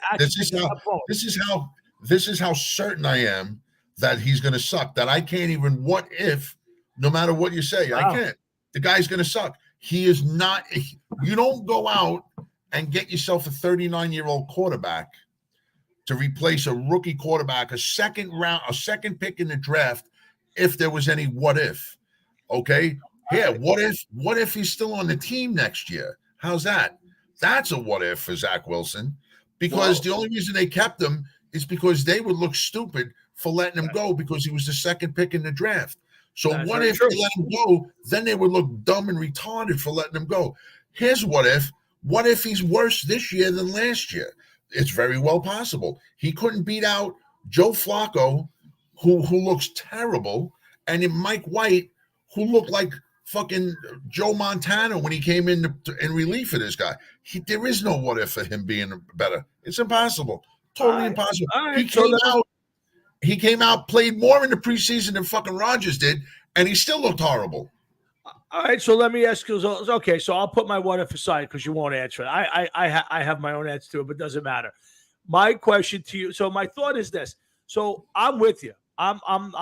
[SPEAKER 2] this is how certain I am that he's going to suck, that I can't even what if, no matter what you say. Wow. I can't. The guy's going to suck. He is not. You don't go out and get yourself a 39-year-old quarterback to replace a rookie quarterback, a second pick in the draft, if there was any what if. Okay? Yeah, what if he's still on the team next year? How's that? That's a what if for Zach Wilson, because the only reason they kept him is because they would look stupid for letting him go because he was the second pick in the draft. So what if they let him go? Then they would look dumb and retarded for letting him go. Here's what if. What if he's worse this year than last year? It's very well possible. He couldn't beat out Joe Flacco, who looks terrible, and Mike White, who looked like fucking Joe Montana when he came in relief of this guy. There is no what if for him being better. It's impossible. Totally impossible. He came out, played more in the preseason than fucking Rodgers did, and he still looked horrible.
[SPEAKER 1] All right, so let me ask you. Okay, so I'll put my what if aside because you won't answer it. I have my own answer to it, but it doesn't matter. My question to you. So my thought is this. So I'm with you. I'm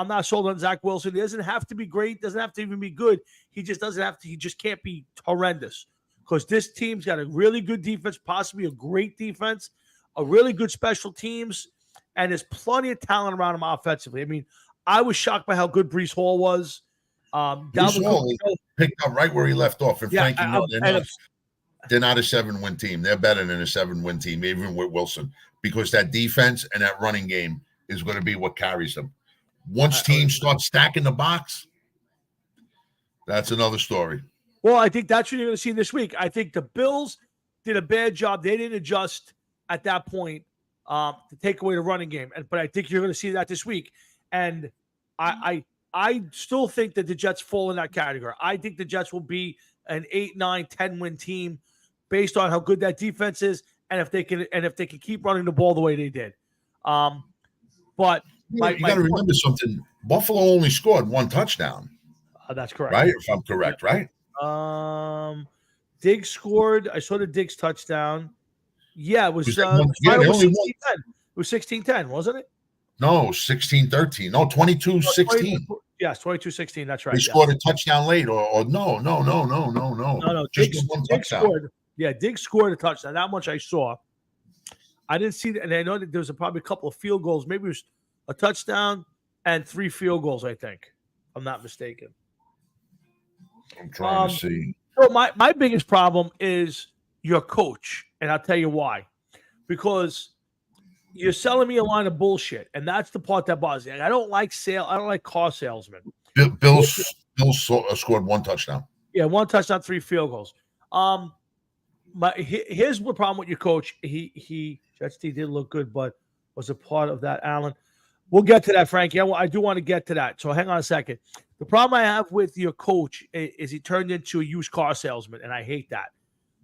[SPEAKER 1] not sold on Zach Wilson. He doesn't have to be great. Doesn't have to even be good. He just doesn't have to. He just can't be horrendous because this team's got a really good defense, possibly a great defense, a really good special teams, and there's plenty of talent around him offensively. I mean, I was shocked by how good Breece Hall was.
[SPEAKER 2] Breece Hall picked up right where he left off. And Frankie, they're not a 7-win team. They're better than a 7-win team, even with Wilson, because that defense and that running game is going to be what carries them. Once teams start stacking the box, that's another story.
[SPEAKER 1] Well, I think that's what you're going to see this week. I think the Bills did a bad job. They didn't adjust at that point to take away the running game. But I think you're going to see that this week. And I still think that the Jets fall in that category. I think the Jets will be an 8, 9, 10-win team based on how good that defense is and if they can keep running the ball the way they did. But
[SPEAKER 2] you got to remember something. Buffalo only scored 1 touchdown.
[SPEAKER 1] That's correct.
[SPEAKER 2] Right? If I'm correct, right?
[SPEAKER 1] Diggs scored. I saw the Diggs touchdown. Yeah, it was 16-10, wasn't it?
[SPEAKER 2] No, 16-13. No, 22-16.
[SPEAKER 1] Yes, 22-16. That's right.
[SPEAKER 2] They scored a touchdown late, or no.
[SPEAKER 1] No.
[SPEAKER 2] Just one touchdown.
[SPEAKER 1] Scored. Yeah, Diggs scored a touchdown. That much I saw. I didn't see that, and I know that there was probably a couple of field goals. Maybe it was a touchdown and 3 field goals, I think. If I'm not mistaken.
[SPEAKER 2] I'm trying to see.
[SPEAKER 1] So my biggest problem is your coach, and I'll tell you why. Because you're selling me a line of bullshit, and that's the part that bothers me. I don't like car salesmen.
[SPEAKER 2] Bills scored 1 touchdown.
[SPEAKER 1] Yeah, 1 touchdown, 3 field goals. Here's the problem with your coach. Jets did look good, but was a part of that, Allen. We'll get to that, Frankie. I do want to get to that. So hang on a second. The problem I have with your coach is he turned into a used car salesman, and I hate that.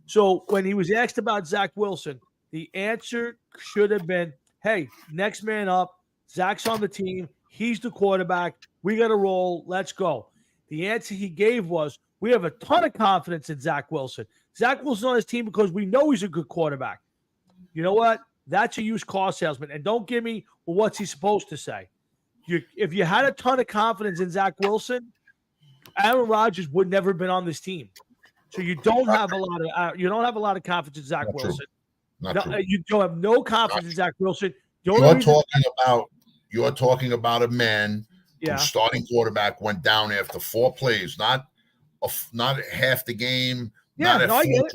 [SPEAKER 1] So when he was asked about Zach Wilson, the answer should have been, hey, next man up. Zach's on the team. He's the quarterback. We got to roll. Let's go. The answer he gave was, we have a ton of confidence in Zach Wilson. Zach Wilson's on his team because we know he's a good quarterback. You know what? That's a used car salesman. And don't give me, well, what's he supposed to say? If you had a ton of confidence in Zach Wilson, Aaron Rodgers would never have been on this team. So you don't have a lot of confidence in Zach Wilson. You don't have no confidence in Zach Wilson.
[SPEAKER 2] You're talking about a man whose starting quarterback went down after 4 plays, not half the game, not at 4 plays,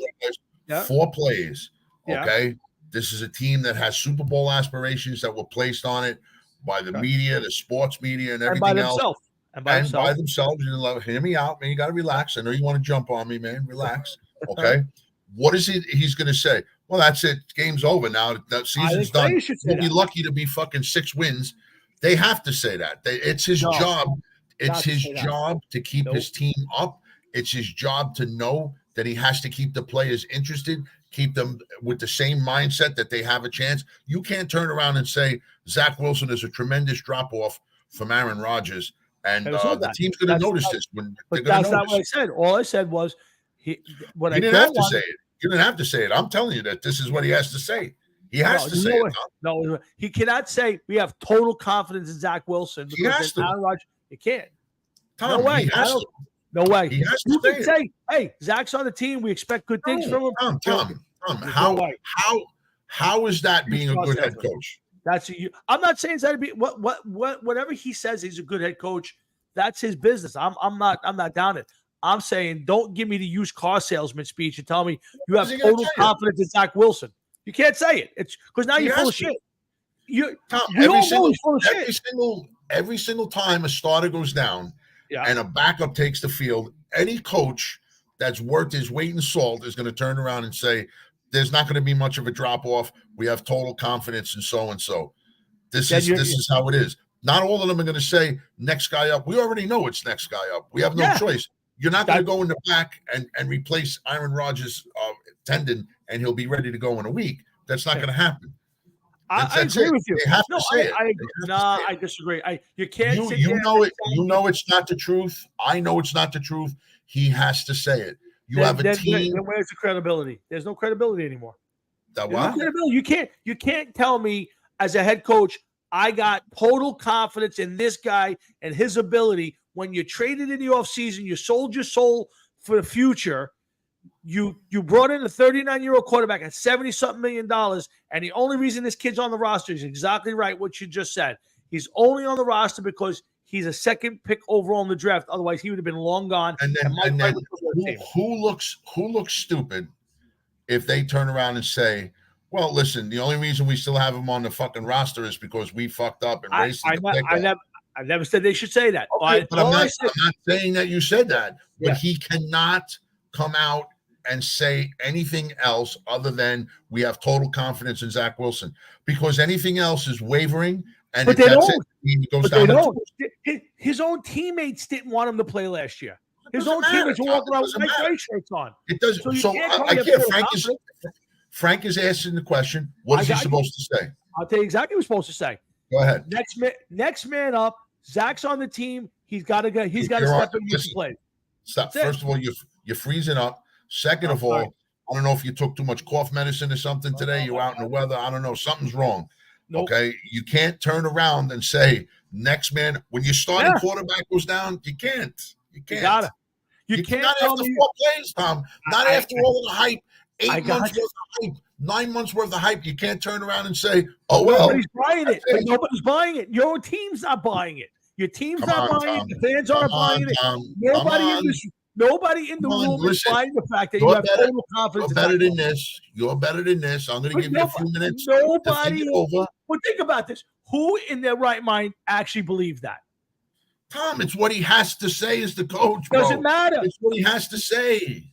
[SPEAKER 2] 4 plays. Okay. This is a team that has Super Bowl aspirations that were placed on it by the media, the sports media, and everything else. And by themselves. Hear me out, man. You got to relax. I know you want to jump on me, man. Relax. Okay. What is he's going to say? Well, that's it. Game's over now. That season's done. We'll be lucky to be fucking 6 wins. They have to say that. It's his job. It's his job to keep his team up. It's his job to know that he has to keep the players interested, keep them with the same mindset that they have a chance. You can't turn around and say Zach Wilson is a tremendous drop-off from Aaron Rodgers, and the team's going to notice this.
[SPEAKER 1] But that's not what I said. All I said was
[SPEAKER 2] he didn't have to say it. You didn't have to say it. I'm telling you that this is what he has to say. He has to say it.
[SPEAKER 1] No, he cannot say we have total confidence in Zach Wilson.
[SPEAKER 2] He has to.
[SPEAKER 1] Aaron Rodgers, you can't.
[SPEAKER 2] Tom,
[SPEAKER 1] no way. No way.
[SPEAKER 2] He has
[SPEAKER 1] you
[SPEAKER 2] to
[SPEAKER 1] can say, hey, Zach's on the team. We expect good things from him.
[SPEAKER 2] Tom, how is that being a good head coach?
[SPEAKER 1] I'm not saying that be whatever he says he's a good head coach. That's his business. I'm not down it. I'm saying don't give me the used car salesman speech and tell me you have total confidence in Zach Wilson. You can't say it. It's because now you're full of shit.
[SPEAKER 2] Every single time a starter goes down and a backup takes the field, any coach that's worth his weight in salt is going to turn around and say, there's not going to be much of a drop-off. We have total confidence in so-and-so. This is how it is. Not all of them are going to say, next guy up. We already know it's next guy up. We have no choice. You're not going to go in the back and replace Aaron Rodgers' tendon, and he'll be ready to go in a week. That's not going to happen.
[SPEAKER 1] I agree with you.
[SPEAKER 2] They have to say it.
[SPEAKER 1] I disagree. You can't.
[SPEAKER 2] You know it. You know it's not the truth. I know it's not the truth. He has to say it. You have a team.
[SPEAKER 1] Then where's the credibility? There's no credibility anymore.
[SPEAKER 2] No credibility.
[SPEAKER 1] You can't tell me as a head coach I got total confidence in this guy and his ability. When you traded in the offseason, you sold your soul for the future. You brought in a 39-year-old quarterback at $70-something million, and the only reason this kid's on the roster is exactly right what you just said. He's only on the roster because he's a second pick overall in the draft. Otherwise, he would have been long gone.
[SPEAKER 2] And then who looks stupid if they turn around and say, well, listen, the only reason we still have him on the fucking roster is because we fucked up and raced
[SPEAKER 1] I never said they should say that.
[SPEAKER 2] Okay, but I'm not saying that you said that. But he cannot come out and say anything else other than we have total confidence in Zach Wilson, because anything else is wavering. And
[SPEAKER 1] but they don't. His own teammates didn't want him to play last year. His own teammates were walking around with white shirts on.
[SPEAKER 2] It doesn't. So I can't. Frank is asking the question. What is he supposed to say?
[SPEAKER 1] I'll tell you exactly what he's supposed to say.
[SPEAKER 2] Go ahead.
[SPEAKER 1] Next man up. Zach's on the team. He's got to go. He's got to step in and play.
[SPEAKER 2] Stop. First of all, you're freezing up. Second of all, I don't know if you took too much cough medicine or something today. You're out in the weather. I don't know. Something's wrong. Nope. Okay. You can't turn around and say next man when your starting quarterback goes down. You can't. You can't. You can't. Not after 4 plays, Tom. Not after all of the hype. 8 months worth of hype. 9 months worth of hype. You can't turn around and say, "Oh well."
[SPEAKER 1] Nobody's buying it. But nobody's buying it. Your team's not buying it. Your team's not buying it. The fans aren't buying it. Nobody in the room is buying the fact that you have total confidence.
[SPEAKER 2] You're better than this. You're better than this. I'm going to give you a few minutes.
[SPEAKER 1] Nobody over. But think about this. Who in their right mind actually believes that?
[SPEAKER 2] Tom, it's what he has to say as the coach.
[SPEAKER 1] Doesn't matter.
[SPEAKER 2] It's what he has to say.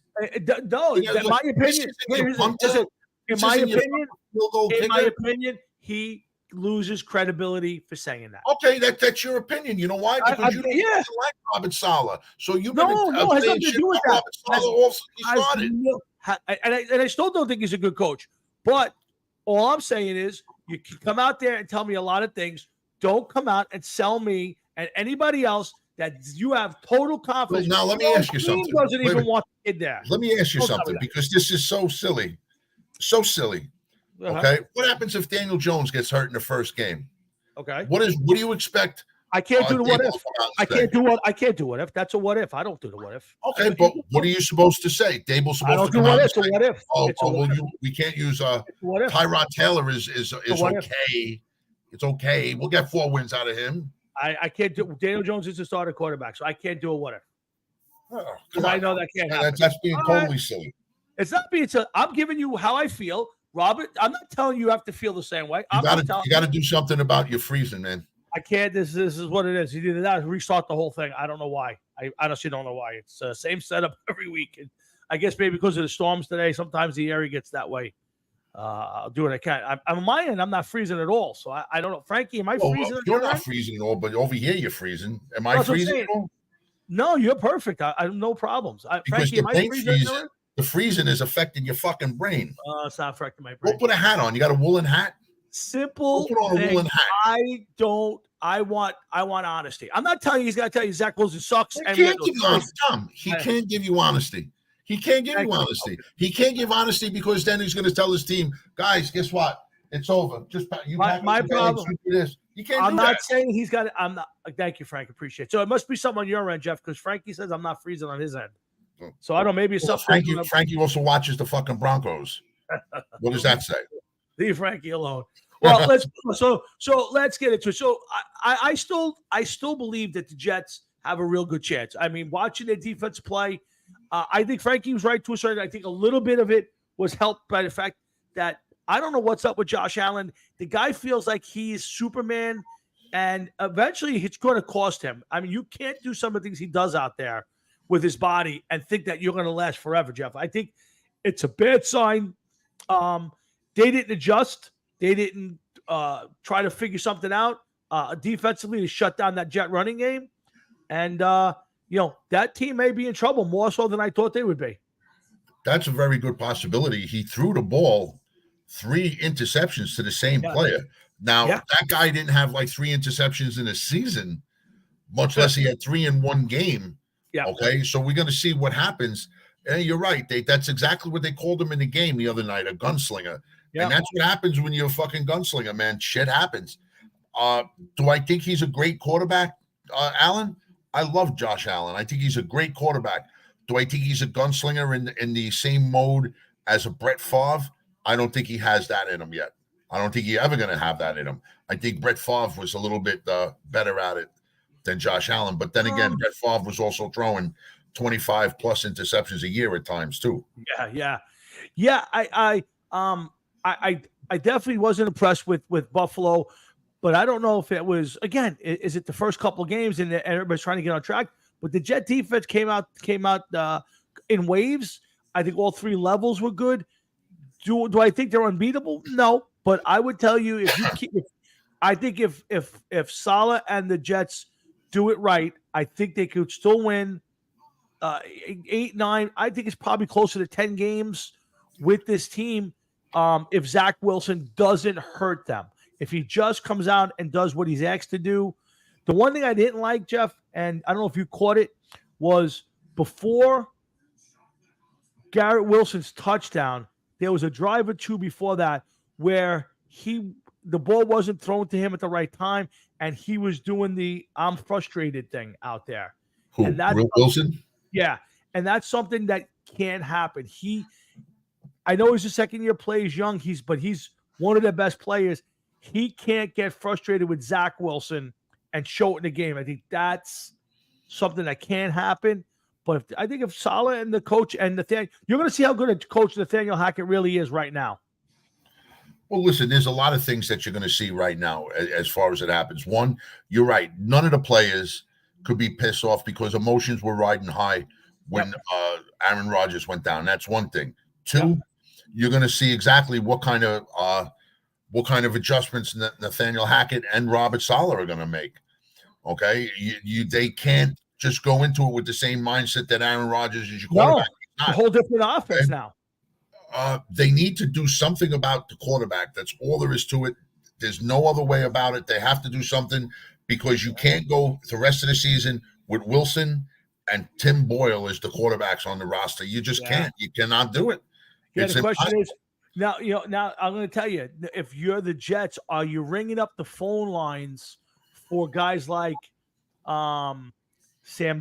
[SPEAKER 1] No, in my opinion, he loses credibility for saying that.
[SPEAKER 2] Okay, that's your opinion. You know why? Because you don't like Robert Saleh. So you've been saying shit about Robert Saleh also he started.
[SPEAKER 1] And I still don't think he's a good coach. But all I'm saying is you can come out there and tell me a lot of things. Don't come out and sell me and anybody else that you have total confidence.
[SPEAKER 2] Well, now, let me ask you something.
[SPEAKER 1] Doesn't even want the kid there.
[SPEAKER 2] Let me ask you something because this is so silly. So silly. Okay. What happens if Daniel Jones gets hurt in the first game?
[SPEAKER 1] Okay.
[SPEAKER 2] What do you expect?
[SPEAKER 1] I can't do the what if. I can't do what if. That's a what if. I don't do the what if.
[SPEAKER 2] Okay, but what are you supposed to say? Dable's supposed to come out and say, what if. We can't use Tyrod Taylor is okay. It's okay. We'll get 4 wins out of him.
[SPEAKER 1] I can't do. Daniel Jones is a starter quarterback, so I can't do a what if. Because I know that can't happen.
[SPEAKER 2] That's being totally silly.
[SPEAKER 1] It's not being silly. I'm giving you how I feel. Robert, I'm not telling you have to feel the same way.
[SPEAKER 2] You got to do something about your freezing, man.
[SPEAKER 1] I can't. This is what it is. You do that, restart the whole thing. I don't know why. I honestly don't know why. It's same setup every week. And I guess maybe because of the storms today, sometimes the area gets that way. I'll do what I can. I'm on my end. I'm not freezing at all. So I don't know. Frankie, am I
[SPEAKER 2] Well,
[SPEAKER 1] freezing?
[SPEAKER 2] you're not freezing at all, but over here you're freezing. Am I
[SPEAKER 1] That's what I'm
[SPEAKER 2] freezing
[SPEAKER 1] saying.
[SPEAKER 2] at all?
[SPEAKER 1] No, you're perfect. I have no problems.
[SPEAKER 2] Because
[SPEAKER 1] Frankie,
[SPEAKER 2] the
[SPEAKER 1] am I
[SPEAKER 2] brain
[SPEAKER 1] freezing?
[SPEAKER 2] the freezing is affecting your fucking brain.
[SPEAKER 1] It's not affecting my
[SPEAKER 2] Go
[SPEAKER 1] brain.
[SPEAKER 2] put a hat on. You got a woolen hat?
[SPEAKER 1] Simple
[SPEAKER 2] Go put on a
[SPEAKER 1] thing.
[SPEAKER 2] woolen hat.
[SPEAKER 1] I want honesty. I'm not telling you he's got to tell you Zach Wilson sucks.
[SPEAKER 2] He
[SPEAKER 1] and
[SPEAKER 2] can't give you honesty, Tom. He can't give you honesty. He can't give you honesty. He can't give honesty because then he's going to tell his team, guys, guess what? It's over. Just you.
[SPEAKER 1] My problem.
[SPEAKER 2] This. You can't.
[SPEAKER 1] I'm not saying he's got it. I'm not. Thank you, Frank. Appreciate it. So it must be something on your end, Jeff, because Frankie says I'm not freezing on his end. So I don't know. Maybe it's something.
[SPEAKER 2] Frankie also watches the fucking Broncos. What does that say?
[SPEAKER 1] Leave Frankie alone. Well, let's get into it. So I still believe that the Jets have a real good chance. I mean, watching their defense play, I think Frankie was right to a certain. I think a little bit of it was helped by the fact that I don't know what's up with Josh Allen. The guy feels like he's Superman, and eventually it's going to cost him. I mean, you can't do some of the things he does out there with his body and think that you're going to last forever, Jeff. I think it's a bad sign. They didn't adjust. They didn't try to figure something out defensively to shut down that Jet running game. And, that team may be in trouble more so than I thought they would be.
[SPEAKER 2] That's a very good possibility. He threw the ball 3 interceptions to the same player. Now, that guy didn't have like 3 interceptions in a season, much less he had 3 in one game.
[SPEAKER 1] Yeah.
[SPEAKER 2] Okay, so we're going to see what happens. And you're right. That's exactly what they called him in the game the other night, a gunslinger. Yeah. And that's what happens when you're a fucking gunslinger, man. Shit happens. Do I think he's a great quarterback, Allen? I love Josh Allen. I think he's a great quarterback. Do I think he's a gunslinger in the same mode as a Brett Favre? I don't think he has that in him yet. I don't think he's ever going to have that in him. I think Brett Favre was a little bit better at it than Josh Allen. But then again, Brett Favre was also throwing 25 plus interceptions a year at times too.
[SPEAKER 1] Yeah. I definitely wasn't impressed with Buffalo, but I don't know if it was, again, is it the first couple of games and everybody's trying to get on track? But the Jet defense came out in waves. I think all 3 levels were good. Do I think they're unbeatable? No, but I would tell you I think if Saleh and the Jets do it right, I think they could still win 8, 9. I think it's probably closer to 10 games with this team. If Zach Wilson doesn't hurt them, if he just comes out and does what he's asked to do. The one thing I didn't like, Jeff, and I don't know if you caught it, was before Garrett Wilson's touchdown, there was a drive or two before that where the ball wasn't thrown to him at the right time, and he was doing the I'm frustrated thing out there.
[SPEAKER 2] Who?
[SPEAKER 1] And that's
[SPEAKER 2] Wilson?
[SPEAKER 1] Yeah, and that's something that can't happen. I know he's a second-year player, he's young, but he's one of the best players. He can't get frustrated with Zach Wilson and show it in the game. I think that's something that can happen. But I think if Saleh and the coach and Nathaniel, you're going to see how good a coach Nathaniel Hackett really is right now.
[SPEAKER 2] Well, listen, there's a lot of things that you're going to see right now as far as it happens. One, you're right. None of the players could be pissed off because emotions were riding high when Aaron Rodgers went down. That's one thing. 2, you're going to see exactly what kind of adjustments Nathaniel Hackett and Robert Saleh are going to make. Okay, they can't just go into it with the same mindset that Aaron Rodgers is your quarterback.
[SPEAKER 1] No, a whole different offense now.
[SPEAKER 2] They need to do something about the quarterback. That's all there is to it. There's no other way about it. They have to do something because you can't go the rest of the season with Wilson and Tim Boyle as the quarterbacks on the roster. You just can't. You cannot do it.
[SPEAKER 1] Yeah, the question is, now I'm going to tell you, if you're the Jets, are you ringing up the phone lines for guys like Sam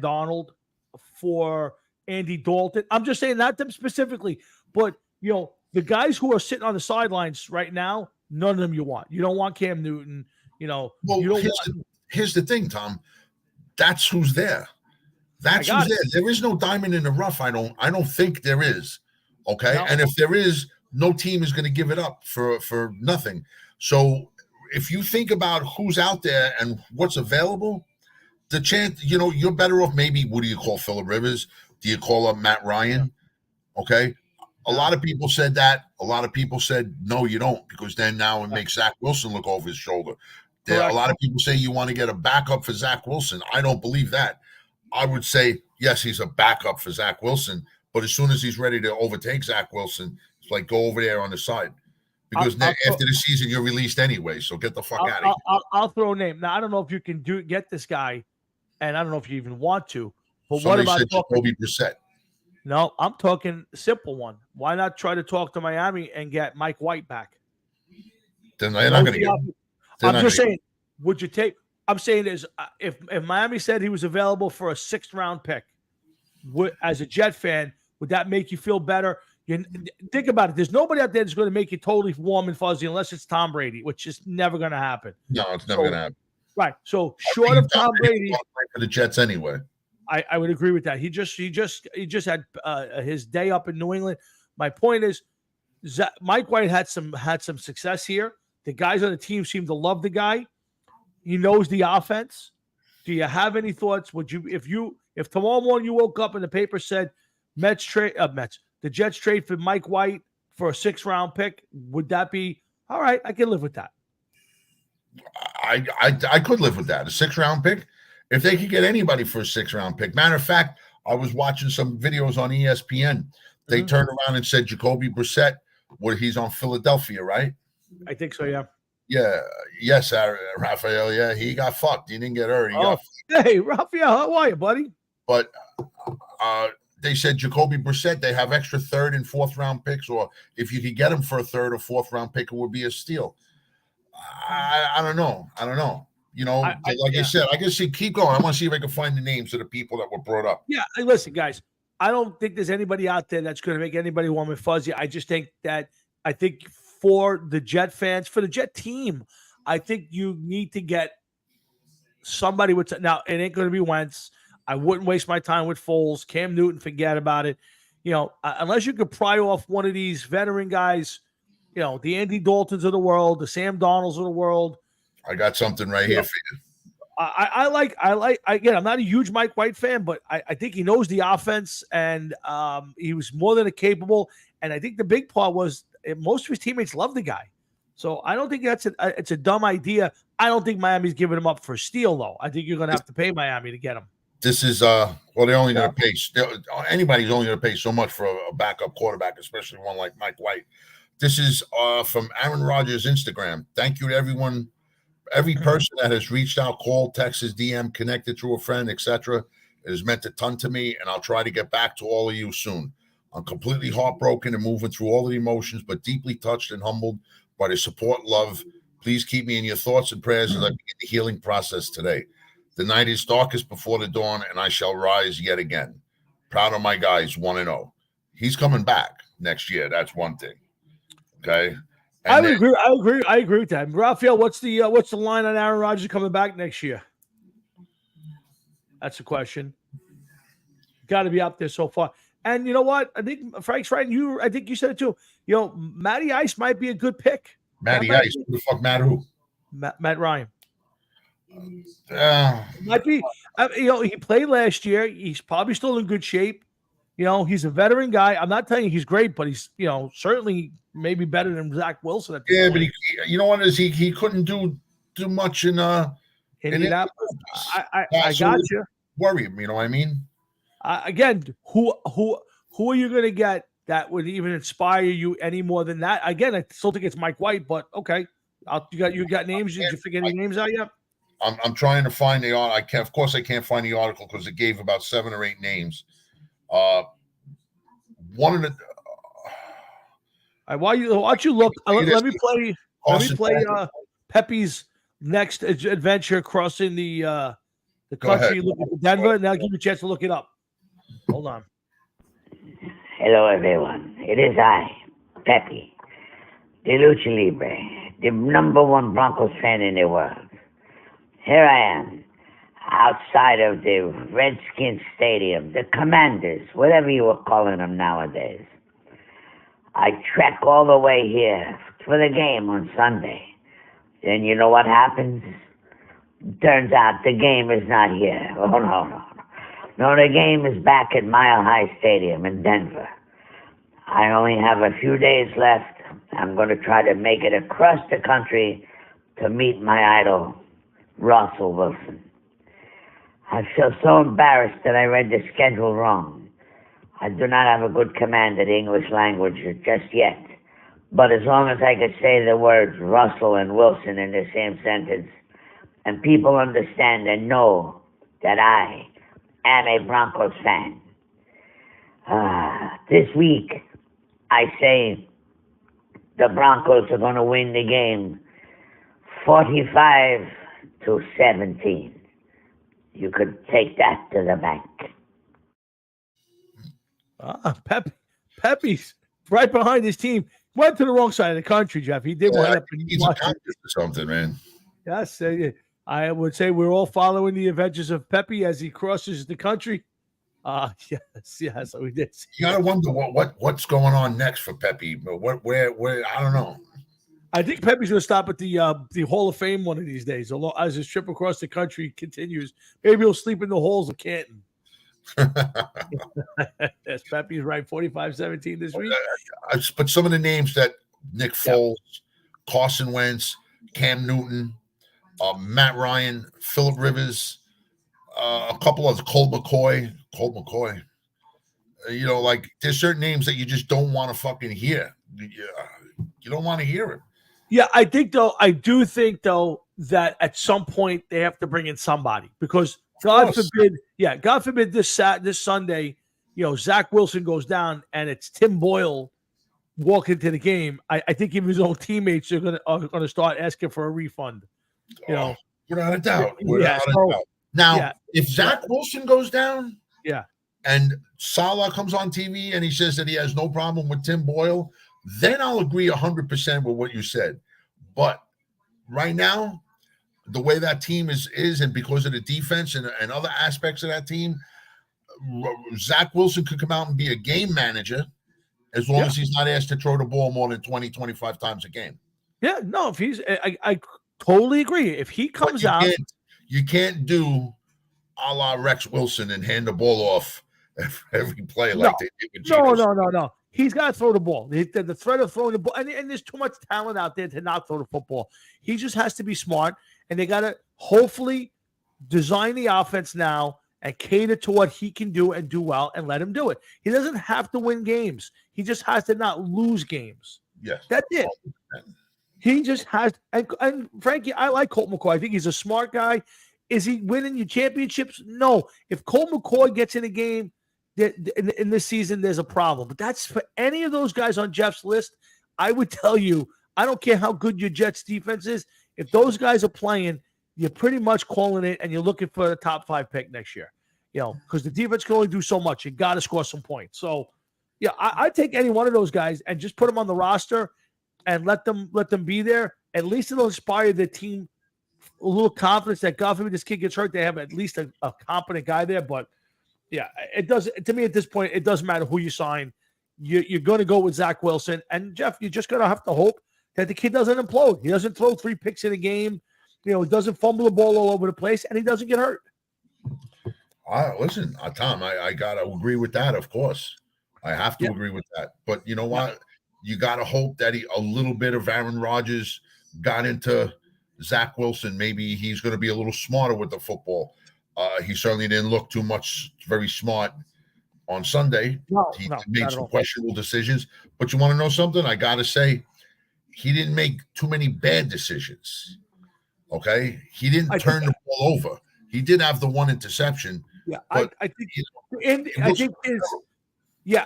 [SPEAKER 1] Darnold, for Andy Dalton? I'm just saying not them specifically, but the guys who are sitting on the sidelines right now, none of them you want. You don't want Cam Newton.
[SPEAKER 2] Well, here's the thing, Tom. That's who's there. That's who's there. There is no diamond in the rough. I don't think there is. Okay, no. And if there is, no team is going to give it up for nothing. So if you think about who's out there and what's available, the chance, you're better off maybe, what do you call Phillip Rivers? Do you call up Matt Ryan? Okay. A lot of people said that. A lot of people said, no, you don't, because then now it makes Zach Wilson look over his shoulder. A lot of people say you want to get a backup for Zach Wilson. I don't believe that. I would say, yes, he's a backup for Zach Wilson, but as soon as he's ready to overtake Zach Wilson, it's like, go over there on the side. Because after the season, you're released anyway, so get the fuck out of here.
[SPEAKER 1] I'll throw a name. Now, I don't know if you can get this guy, and I don't know if you even want to, but
[SPEAKER 2] Somebody
[SPEAKER 1] what about
[SPEAKER 2] Jacoby Brissett?
[SPEAKER 1] No, I'm talking a simple one. Why not try to talk to Miami and get Mike White back?
[SPEAKER 2] Then they're not going to get him.
[SPEAKER 1] I'm just saying, would you take – I'm saying is if Miami said he was available for a 6th-round pick, as a Jet fan, would that make you feel better? Think about it. There's nobody out there that's going to make you totally warm and fuzzy unless it's Tom Brady, which is never going to happen.
[SPEAKER 2] No, it's never going to happen.
[SPEAKER 1] Right. So short of Tom Brady –
[SPEAKER 2] for the Jets anyway.
[SPEAKER 1] I would agree with that. He just had his day up in New England. My point is, Mike White had some success here. The guys on the team seem to love the guy. He knows the offense. Do you have any thoughts? Would you if tomorrow morning you woke up and the paper said the Jets trade for Mike White for a 6th-round pick? Would that be all right? I can live with that.
[SPEAKER 2] I could live with that. A 6th-round pick. If they could get anybody for a 6th-round pick. Matter of fact, I was watching some videos on ESPN. They turned around and said Jacoby Brissett, he's on Philadelphia, right?
[SPEAKER 1] I think so, yeah.
[SPEAKER 2] Yeah. Yes, Raphael. Yeah, he got fucked. He didn't get hurt.
[SPEAKER 1] Hey, Raphael, how are you, buddy?
[SPEAKER 2] But they said Jacoby Brissett, they have extra 3rd and 4th-round picks, or if you could get him for a 3rd or 4th-round pick, it would be a steal. I don't know. You know, I said, I guess keep going. I want to see if I can find the names of the people that were brought up.
[SPEAKER 1] Yeah, listen, guys, I don't think there's anybody out there that's going to make anybody warm and fuzzy. I think for the Jet fans, for the Jet team, I think you need to get somebody with – now, it ain't going to be Wentz. I wouldn't waste my time with Foles. Cam Newton, forget about it. You know, unless you could pry off one of these veteran guys, you know, the Andy Daltons of the world, the Sam Donalds of the world.
[SPEAKER 2] I got something right here for you.
[SPEAKER 1] I like. Again, I'm not a huge Mike White fan, but I think he knows the offense, and he was more than capable. And I think the big part was most of his teammates love the guy. So I don't think it's a dumb idea. I don't think Miami's giving him up for a steal, though. I think you're going to have to pay Miami to get him.
[SPEAKER 2] This is they're only going to pay. Anybody's only going to pay so much for a backup quarterback, especially one like Mike White. This is from Aaron Rodgers' Instagram. Thank you to everyone. Every person that has reached out, called, texted, DM, connected through a friend, etc. It has meant a ton to me, and I'll try to get back to all of you soon. I'm completely heartbroken and moving through all of the emotions, but deeply touched and humbled by the support, love. Please keep me in your thoughts and prayers as I begin the healing process today. The night is darkest before the dawn, and I shall rise yet again. Proud of my guys, 1-0. He's coming back next year. That's one thing. Okay.
[SPEAKER 1] I agree with that. Raphael, what's the line on Aaron Rodgers coming back next year? That's a question. Got to be up there so far. And you know what? I think Frank's right. I think you said it too. You know, Matty Ice might be a good pick.
[SPEAKER 2] Matty Ice. Who the fuck, Matt who?
[SPEAKER 1] Matt Ryan. Might be. You know, he played last year. He's probably still in good shape. You know, he's a veteran guy. I'm not telling you he's great, but he's, you know, certainly maybe better than Zach Wilson. At
[SPEAKER 2] yeah, point. But he, you know what is he couldn't do much in
[SPEAKER 1] Indianapolis. I got you.
[SPEAKER 2] Worry him, you know what I mean?
[SPEAKER 1] Again, who are you going to get that would even inspire you any more than that? Again, I still think it's Mike White, but okay. You got names? Did you figure any names out yet?
[SPEAKER 2] I'm trying to find the article. Of course, I can't find the article because it gave about 7 or 8 names. One of the.
[SPEAKER 1] Why don't you look? Let me play Pepe's next adventure crossing the country, looking at Denver, and I'll give you a chance to look it up. Hold on.
[SPEAKER 4] Hello, everyone. It is I, Pepe, the Lucha Libre, the #1 Broncos fan in the world. Here I am, outside of the Redskins Stadium, the Commanders, whatever you were calling them nowadays. I trek all the way here for the game on Sunday. Then you know what happens? Turns out the game is not here. Oh, no. No, the game is back at Mile High Stadium in Denver. I only have a few days left. I'm going to try to make it across the country to meet my idol, Russell Wilson. I feel so embarrassed that I read the schedule wrong. I do not have a good command of the English language just yet. But as long as I could say the words Russell and Wilson in the same sentence, and people understand and know that I am a Broncos fan. This week, I say the Broncos are going to win the game 45-17. You could take that to the bank.
[SPEAKER 1] Pepe's right behind his team. Went to the wrong side of the country, Jeff. He did wind up in
[SPEAKER 2] he's a or something, man.
[SPEAKER 1] Yes, I would say we're all following the adventures of Pepe as he crosses the country. Yes, we did.
[SPEAKER 2] You gotta wonder what's going on next for Pepe. Where I don't know.
[SPEAKER 1] I think Pepe's going to stop at the Hall of Fame one of these days. As his trip across the country continues, maybe he'll sleep in the halls of Canton. Yes, Pepe's right. 45-17 this week.
[SPEAKER 2] But some of the names that Nick Foles, Carson Wentz, Cam Newton, Matt Ryan, Phillip Rivers, a couple of Colt McCoy. Like there's certain names that you just don't want to fucking hear. You don't want to hear it.
[SPEAKER 1] Yeah, I do think that at some point they have to bring in somebody because God forbid this Sunday, Zach Wilson goes down and it's Tim Boyle walking into the game. I think even his own teammates are gonna start asking for a refund.
[SPEAKER 2] Without a doubt. Without a doubt. Now, if Zach Wilson goes down, and Salah comes on TV and he says that he has no problem with Tim Boyle, then I'll agree 100% with what you said. But right now, the way that team is and because of the defense and other aspects of that team, Zach Wilson could come out and be a game manager as long as he's not asked to throw the ball more than 20, 25 times a game.
[SPEAKER 1] Yeah, no, if he's I totally agree. If he comes out,
[SPEAKER 2] you can't do a la Rex Wilson and hand the ball off every play like they did with
[SPEAKER 1] No. He's got to throw the ball. The threat of throwing the ball, and there's too much talent out there to not throw the football. He just has to be smart, and they got to hopefully design the offense now and cater to what he can do and do well and let him do it. He doesn't have to win games. He just has to not lose games.
[SPEAKER 2] Yes.
[SPEAKER 1] That's it. He just has – and Frankie, I like Colt McCoy. I think he's a smart guy. Is he winning you championships? No. If Colt McCoy gets in a game in this season, there's a problem. But that's for any of those guys on Jeff's list. I would tell you, I don't care how good your Jets defense is. If those guys are playing, you're pretty much calling it and you're looking for a top 5 pick next year. Because the defense can only do so much. You got to score some points. So, I take any one of those guys and just put them on the roster and let them be there. At least it'll inspire the team a little confidence that God forbid this kid gets hurt. They have at least a competent guy there. But it does to me at this point. It doesn't matter who you sign. You're going to go with Zach Wilson, and Jeff. You're just going to have to hope that the kid doesn't implode. He doesn't throw 3 picks in a game. He doesn't fumble the ball all over the place, and he doesn't get hurt.
[SPEAKER 2] Listen, Tom, I got to agree with that. Of course, I have to agree with that. But you know what? You got to hope that a little bit of Aaron Rodgers got into Zach Wilson. Maybe he's going to be a little smarter with the football. He certainly didn't look very smart on Sunday. He made some questionable decisions. But you want to know something? I got to say, he didn't make too many bad decisions. Okay? He didn't turn the ball over. He did have the one interception.
[SPEAKER 1] Yeah, I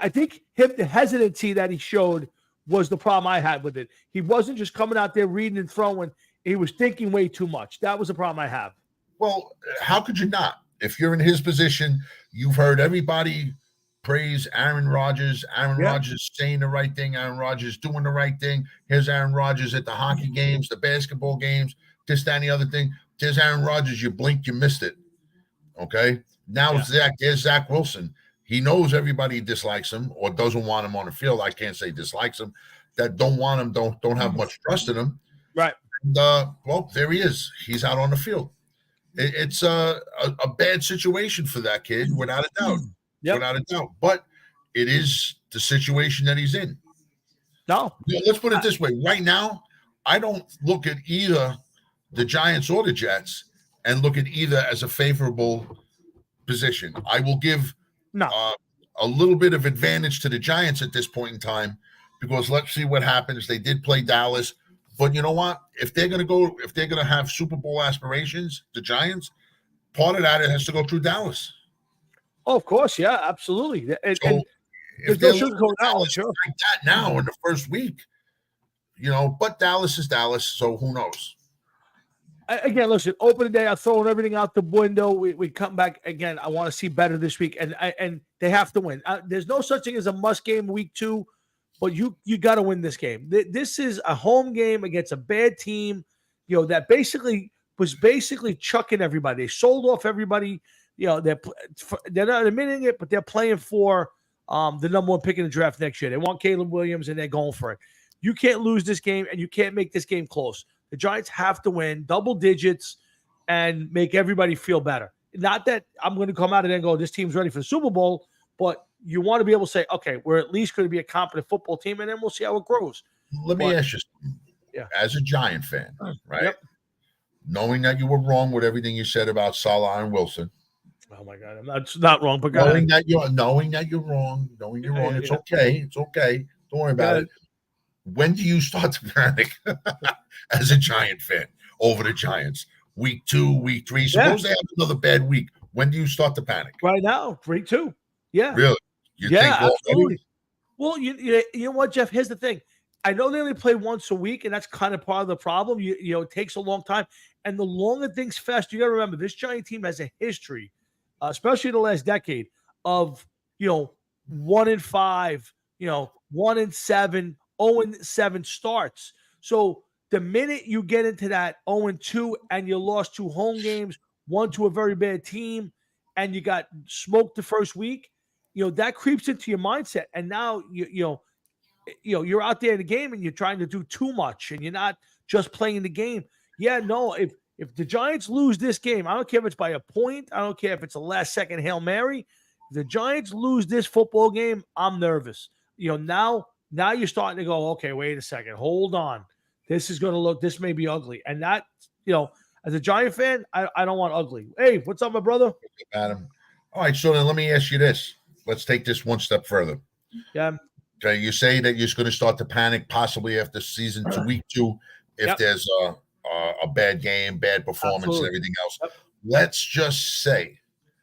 [SPEAKER 1] think the hesitancy that he showed was the problem I had with it. He wasn't just coming out there reading and throwing. He was thinking way too much. That was the problem I have.
[SPEAKER 2] Well, how could you not? If you're in his position, you've heard everybody praise Aaron Rodgers. Aaron Rodgers saying the right thing. Aaron Rodgers doing the right thing. Here's Aaron Rodgers at the hockey games, the basketball games, this, that, and the other thing. There's Aaron Rodgers. You blinked, you missed it. Okay? Now there's Zach Wilson. He knows everybody dislikes him or doesn't want him on the field. I can't say dislikes him. That don't want him, don't have much trust in him.
[SPEAKER 1] Right.
[SPEAKER 2] And, well, there he is. He's out on the field. It's a bad situation for that kid, without a doubt. Without a doubt. But it is the situation that he's in.
[SPEAKER 1] No.
[SPEAKER 2] Let's put it this way. Right now, I don't look at either the Giants or the Jets and look at either as a favorable position. I will give a little bit of advantage to the Giants at this point in time because let's see what happens. They did play Dallas, but you know what? If they're going to have Super Bowl aspirations, the Giants, part of that it has to go through Dallas.
[SPEAKER 1] Oh, of course, yeah, absolutely. And
[SPEAKER 2] if they're looking at Dallas like that now in the first week, but Dallas is Dallas, so who knows?
[SPEAKER 1] Again, listen, opening day, I'm throwing everything out the window. We come back again. I want to see better this week, and they have to win. There's no such thing as a must game week 2, but you got to win this game. This is a home game against a bad team, that was basically chucking everybody. They sold off everybody. They're not admitting it, but they're playing for the number 1 pick in the draft next year. They want Caleb Williams, and they're going for it. You can't lose this game, and you can't make this game close. The Giants have to win double digits and make everybody feel better. Not that I'm going to come out and then go, this team's ready for the Super Bowl, but you want to be able to say, okay, we're at least going to be a competent football team, and then we'll see how it grows.
[SPEAKER 2] Let me ask you something. Yeah. As a Giant fan, right? Yep. Knowing that you were wrong with everything you said about Salah and Wilson.
[SPEAKER 1] Oh my God, I'm not wrong, but
[SPEAKER 2] knowing that you're wrong, it's okay. It's okay. Don't worry about it. When do you start to panic as a Giant fan over the Giants? Week 2, week 3. Suppose they have another bad week. When do you start to panic?
[SPEAKER 1] Right now, week 2. Yeah.
[SPEAKER 2] Really? You think
[SPEAKER 1] absolutely. Well, you know what, Jeff? Here's the thing. I know they only play once a week, and that's kind of part of the problem. It takes a long time. And the longer things fester, you got to remember, this Giant team has a history, especially the last decade, of 1-5, 1-7, 0-7 starts. So the minute you get into that 0-2 and you lost 2 home games, 1 to a very bad team, and you got smoked the first week, that creeps into your mindset. And now you're out there in the game and you're trying to do too much, and you're not just playing the game. Yeah, no. If the Giants lose this game, I don't care if it's by a point. I don't care if it's a last-second Hail Mary. If the Giants lose this football game, I'm nervous. Now you're starting to go, okay, wait a second. Hold on. This may be ugly. And that, as a Giant fan, I don't want ugly. Hey, what's up, my brother?
[SPEAKER 2] Adam. All right, so then let me ask you this. Let's take this one step further.
[SPEAKER 1] Yeah.
[SPEAKER 2] Okay, you say that you're going to start to panic possibly after season 2, week 2, if there's a bad game, bad performance, Absolutely. And everything else. Yep. Let's just say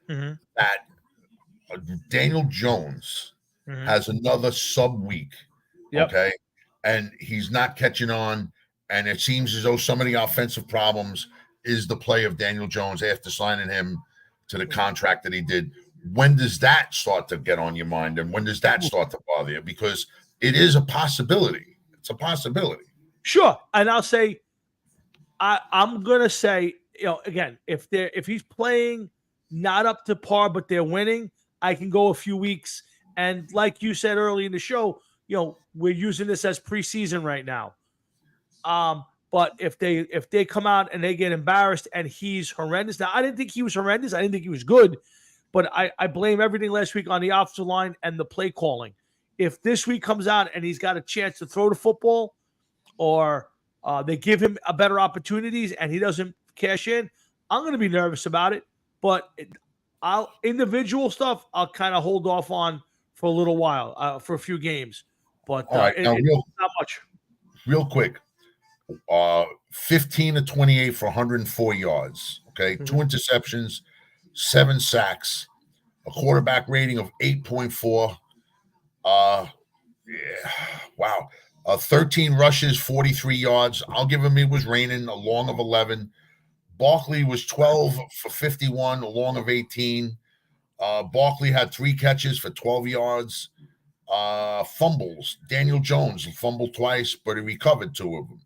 [SPEAKER 2] that Daniel Jones has another sub week. Okay. And he's not catching on. And it seems as though some of the offensive problems is the play of Daniel Jones after signing him to the contract that he did. When does that start to get on your mind? And when does that start to bother you? Because it is a possibility. It's a possibility.
[SPEAKER 1] Sure. And I'll say, I'm going to say, again, if he's playing not up to par, but they're winning, I can go a few weeks. And like you said early in the show, we're using this as preseason right now. But if they come out and they get embarrassed and he's horrendous. Now, I didn't think he was horrendous. I didn't think he was good. But I blame everything last week on the offensive line and the play calling. If this week comes out and he's got a chance to throw the football, or they give him a better opportunities and he doesn't cash in, I'm going to be nervous about it. But individual stuff, I'll kind of hold off on for a little while, for a few games. But
[SPEAKER 2] right,
[SPEAKER 1] not much.
[SPEAKER 2] Real quick, 15 to 28 for 104 yards. Okay, 2 interceptions, 7 sacks, a quarterback rating of 8.4. Wow. 13 rushes, 43 yards. I'll give him, it was raining, a long of 11. Barkley was 12 for 51, a long of 18. Barkley had 3 catches for 12 yards. Fumbles. Daniel Jones fumbled twice, but he recovered 2 of them.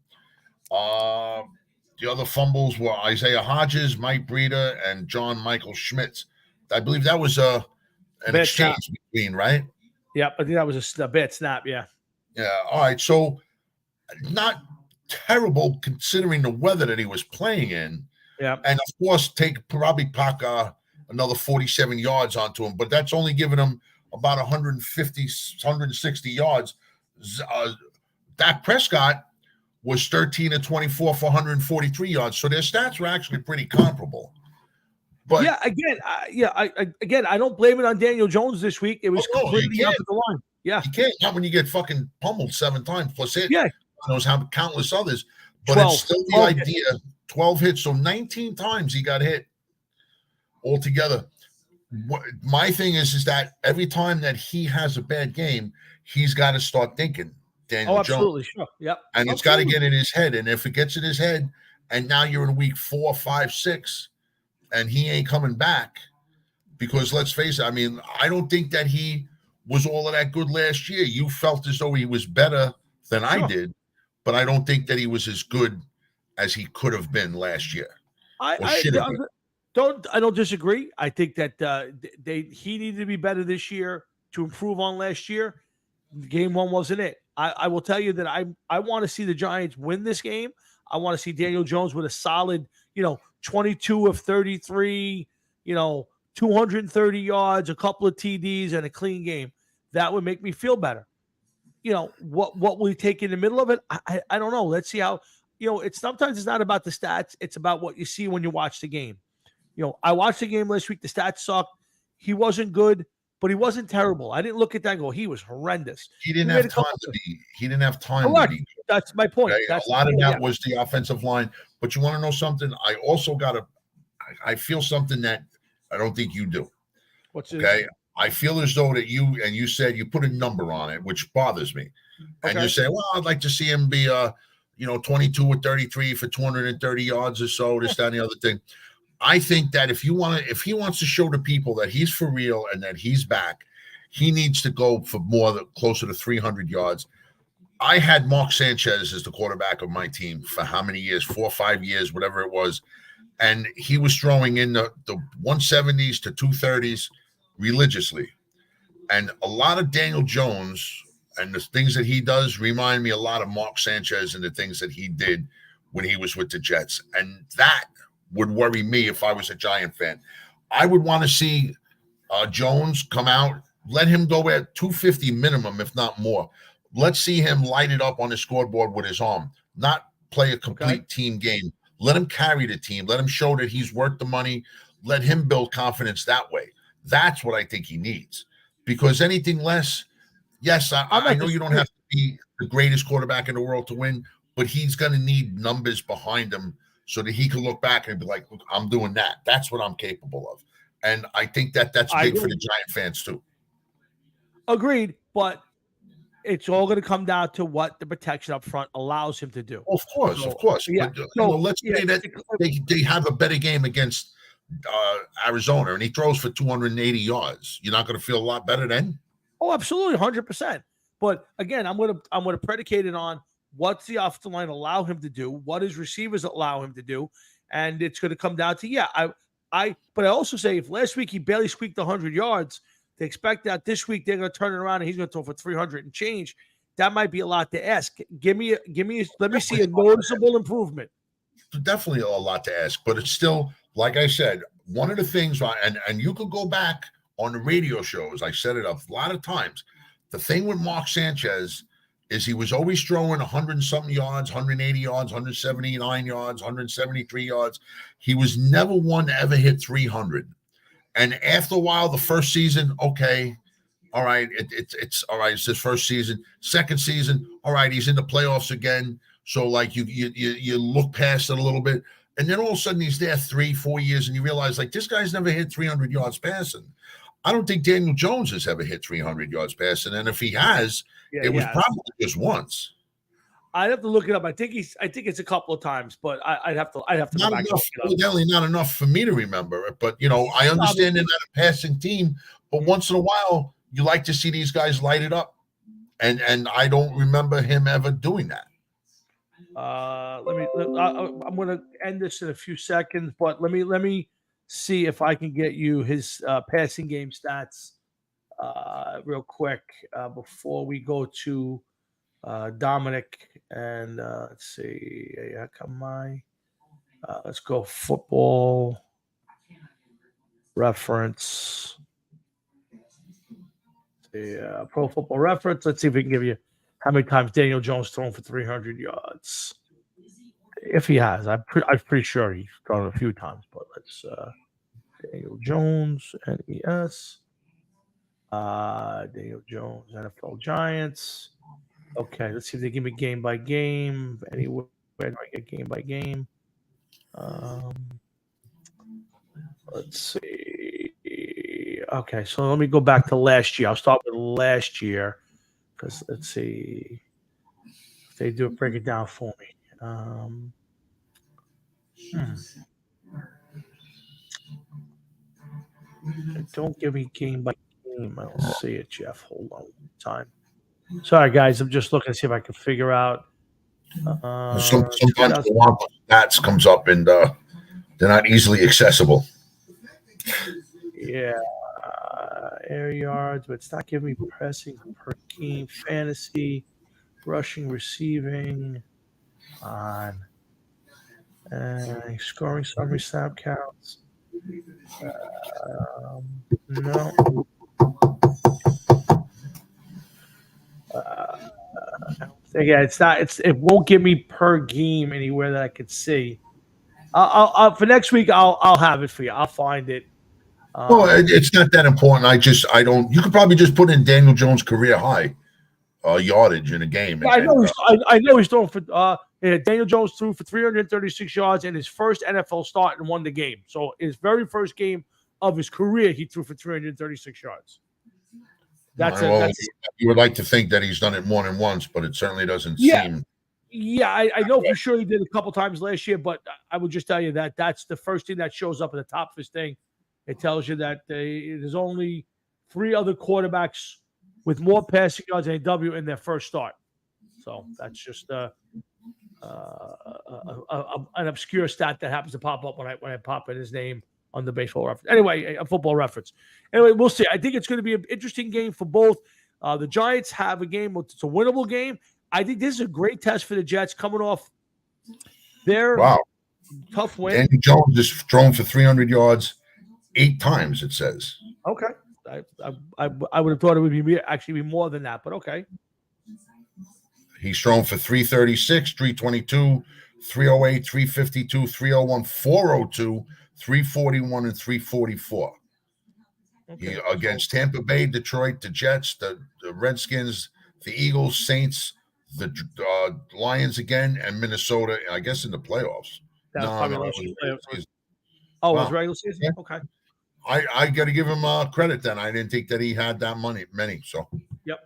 [SPEAKER 2] The other fumbles were Isaiah Hodges, Mike Breida, and John Michael Schmitz. I believe that was an exchange between, right?
[SPEAKER 1] Yeah, I think that was a bad snap, yeah.
[SPEAKER 2] Yeah, all right. So not terrible considering the weather that he was playing in.
[SPEAKER 1] Yeah.
[SPEAKER 2] And, of course, probably pack another 47 yards onto him. But that's only giving him about 150, 160 yards. Dak Prescott was 13 of 24 for 143 yards. So their stats were actually pretty comparable. But
[SPEAKER 1] I don't blame it on Daniel Jones this week. It was completely up at the line. Yeah.
[SPEAKER 2] You can't. Not when you get fucking pummeled 7 times plus it.
[SPEAKER 1] Yeah.
[SPEAKER 2] Knows how countless others. But
[SPEAKER 1] 12,
[SPEAKER 2] it's still the idea. 12 hits. So 19 times he got hit altogether. My thing is that every time that he has a bad game, he's got to start thinking Daniel
[SPEAKER 1] absolutely,
[SPEAKER 2] Jones.
[SPEAKER 1] Sure. Yep.
[SPEAKER 2] And it's got to get in his head. And if it gets in his head, and now you're in week 4, 5, 6, and he ain't coming back, because let's face it, I mean, I don't think that he was all of that good last year. You felt as though he was better than I did, but I don't think that he was as good as he could have been last year.
[SPEAKER 1] I don't disagree. I think that he needed to be better this year to improve on last year. Game 1 wasn't it. I will tell you that I want to see the Giants win this game. I want to see Daniel Jones with a solid, 22 of 33, 230 yards, a couple of TDs, and a clean game. That would make me feel better. What we take in the middle of it, I don't know. Let's see how, sometimes it's not about the stats. It's about what you see when you watch the game. I watched the game last week. The stats sucked. He wasn't good, but he wasn't terrible. I didn't look at that and go, he was horrendous.
[SPEAKER 2] He didn't have time to be. He didn't have time to be.
[SPEAKER 1] That's my point.
[SPEAKER 2] Okay? A lot of that was the offensive line. But you want to know something? I also I feel something that I don't think you do.
[SPEAKER 1] What's it?
[SPEAKER 2] Okay. I feel as though that you said you put a number on it, which bothers me. Okay. And you say, well, I'd like to see him be 22 or 33 for 230 yards or so, this, that, and the other thing. I think that if he wants to show the people that he's for real and that he's back, he needs to go for closer to 300 yards. I had Mark Sanchez as the quarterback of my team for how many years? 4 or 5 years, whatever it was. And he was throwing in the 170s to 230s religiously. And a lot of Daniel Jones and the things that he does remind me a lot of Mark Sanchez and the things that he did when he was with the Jets. And that would worry me if I was a Giant fan. I would want to see Jones come out, let him go at 250 minimum, if not more. Let's see him light it up on the scoreboard with his arm, not play a complete team game. Let him carry the team. Let him show that he's worth the money. Let him build confidence that way. That's what I think he needs. Because anything less, yes, I know you don't have to be the greatest quarterback in the world to win, but he's going to need numbers behind him so that he can look back and be like, look, I'm doing that. That's what I'm capable of. And I think that's big for the Giant fans too.
[SPEAKER 1] Agreed. But it's all going to come down to what the protection up front allows him to do.
[SPEAKER 2] Of course.
[SPEAKER 1] Yeah.
[SPEAKER 2] But let's say that they have a better game against Arizona and he throws for 280 yards. You're not going to feel a lot better then?
[SPEAKER 1] Oh, absolutely, 100%. But again, I'm going to predicate it on what's the offensive line allow him to do, what his receivers allow him to do, and it's going to come down to But I also say if last week he barely squeaked 100 yards, they expect that this week they're going to turn it around and he's going to throw for 300 and change. That might be a lot to ask. Let me see a noticeable improvement.
[SPEAKER 2] Definitely a lot to ask, but it's still, like I said, one of the things, and you could go back on the radio shows. I said it a lot of times. The thing with Mark Sanchez is he was always throwing 100-something yards, 180 yards, 179 yards, 173 yards. He was never one to ever hit 300. And after a while, the first season, okay, all right, it's all right. It's his first season. Second season, all right, he's in the playoffs again. So like you look past it a little bit, and then all of a sudden he's there 3-4 years, and you realize like this guy's never hit 300 yards passing. I don't think Daniel Jones has ever hit 300 yards passing, and if he has, it was probably just once.
[SPEAKER 1] I'd have to look it up. I think it's a couple of times, but I'd have to
[SPEAKER 2] not
[SPEAKER 1] go back.
[SPEAKER 2] Enough, evidently not enough for me to remember it. But I understand they're not a passing team, but once in a while you like to see these guys light it up, and I don't remember him ever doing that.
[SPEAKER 1] I'm going to end this in a few seconds, but let me see if I can get you his passing game stats real quick before we go to Dominic. And let's see. How come let's go Football Reference. the Pro Football Reference. Let's see if we can give you how many times Daniel Jones thrown for 300 yards. If he has, I'm pretty sure he's thrown it a few times. But let's Daniel Jones, NES. Daniel Jones, NFL Giants. Okay, let's see if they give me game by game. Anywhere do I get game by game? Let's see. Okay, so let me go back to last year. I'll start with last year because let's see if they do break it down for me. Don't give me game by game. I don't see it, Jeff. Hold on one time. Sorry, guys. I'm just looking to see if I can figure out.
[SPEAKER 2] Sometimes the one stats comes up and they're not easily accessible.
[SPEAKER 1] Yeah, air yards, but it's not giving me passing per game, fantasy, rushing, receiving, on scoring summary, snap counts. No. Yeah, it's not. It won't give me per game anywhere that I could see. I'll for next week. I'll have it for you. I'll find it.
[SPEAKER 2] Well, it's not that important. I don't. You could probably just put in Daniel Jones' career high yardage in a game.
[SPEAKER 1] Yeah, I know he's throwing for. Daniel Jones threw for 336 yards in his first NFL start and won the game. So his very first game of his career, he threw for 336 yards.
[SPEAKER 2] You would like to think that he's done it more than once, but it certainly doesn't seem.
[SPEAKER 1] Yeah, I know for sure he did a couple times last year, but I would just tell you that that's the first thing that shows up at the top of his thing. It tells you that there's only 3 other quarterbacks with more passing yards than W in their first start. So that's just an obscure stat that happens to pop up when I pop in his name on the baseball reference. Anyway, a football reference. Anyway, we'll see. I think it's going to be an interesting game for both. The Giants have a game. It's a winnable game. I think this is a great test for the Jets coming off their tough win.
[SPEAKER 2] Daniel Jones is thrown for 300 yards 8 times, it says.
[SPEAKER 1] Okay. I would have thought it would be actually more than that, but okay.
[SPEAKER 2] He's thrown for 336, 322, 308, 352, 301, 402, 341, and 344. Okay. Against Tampa Bay, Detroit, the Jets, the Redskins, the Eagles, Saints, the Lions again, and Minnesota, I guess in the playoffs.
[SPEAKER 1] That was probably regular season. Oh, it was regular season? Yeah. Okay.
[SPEAKER 2] I got to give him credit then. I didn't think that he had that many. So,
[SPEAKER 1] yep.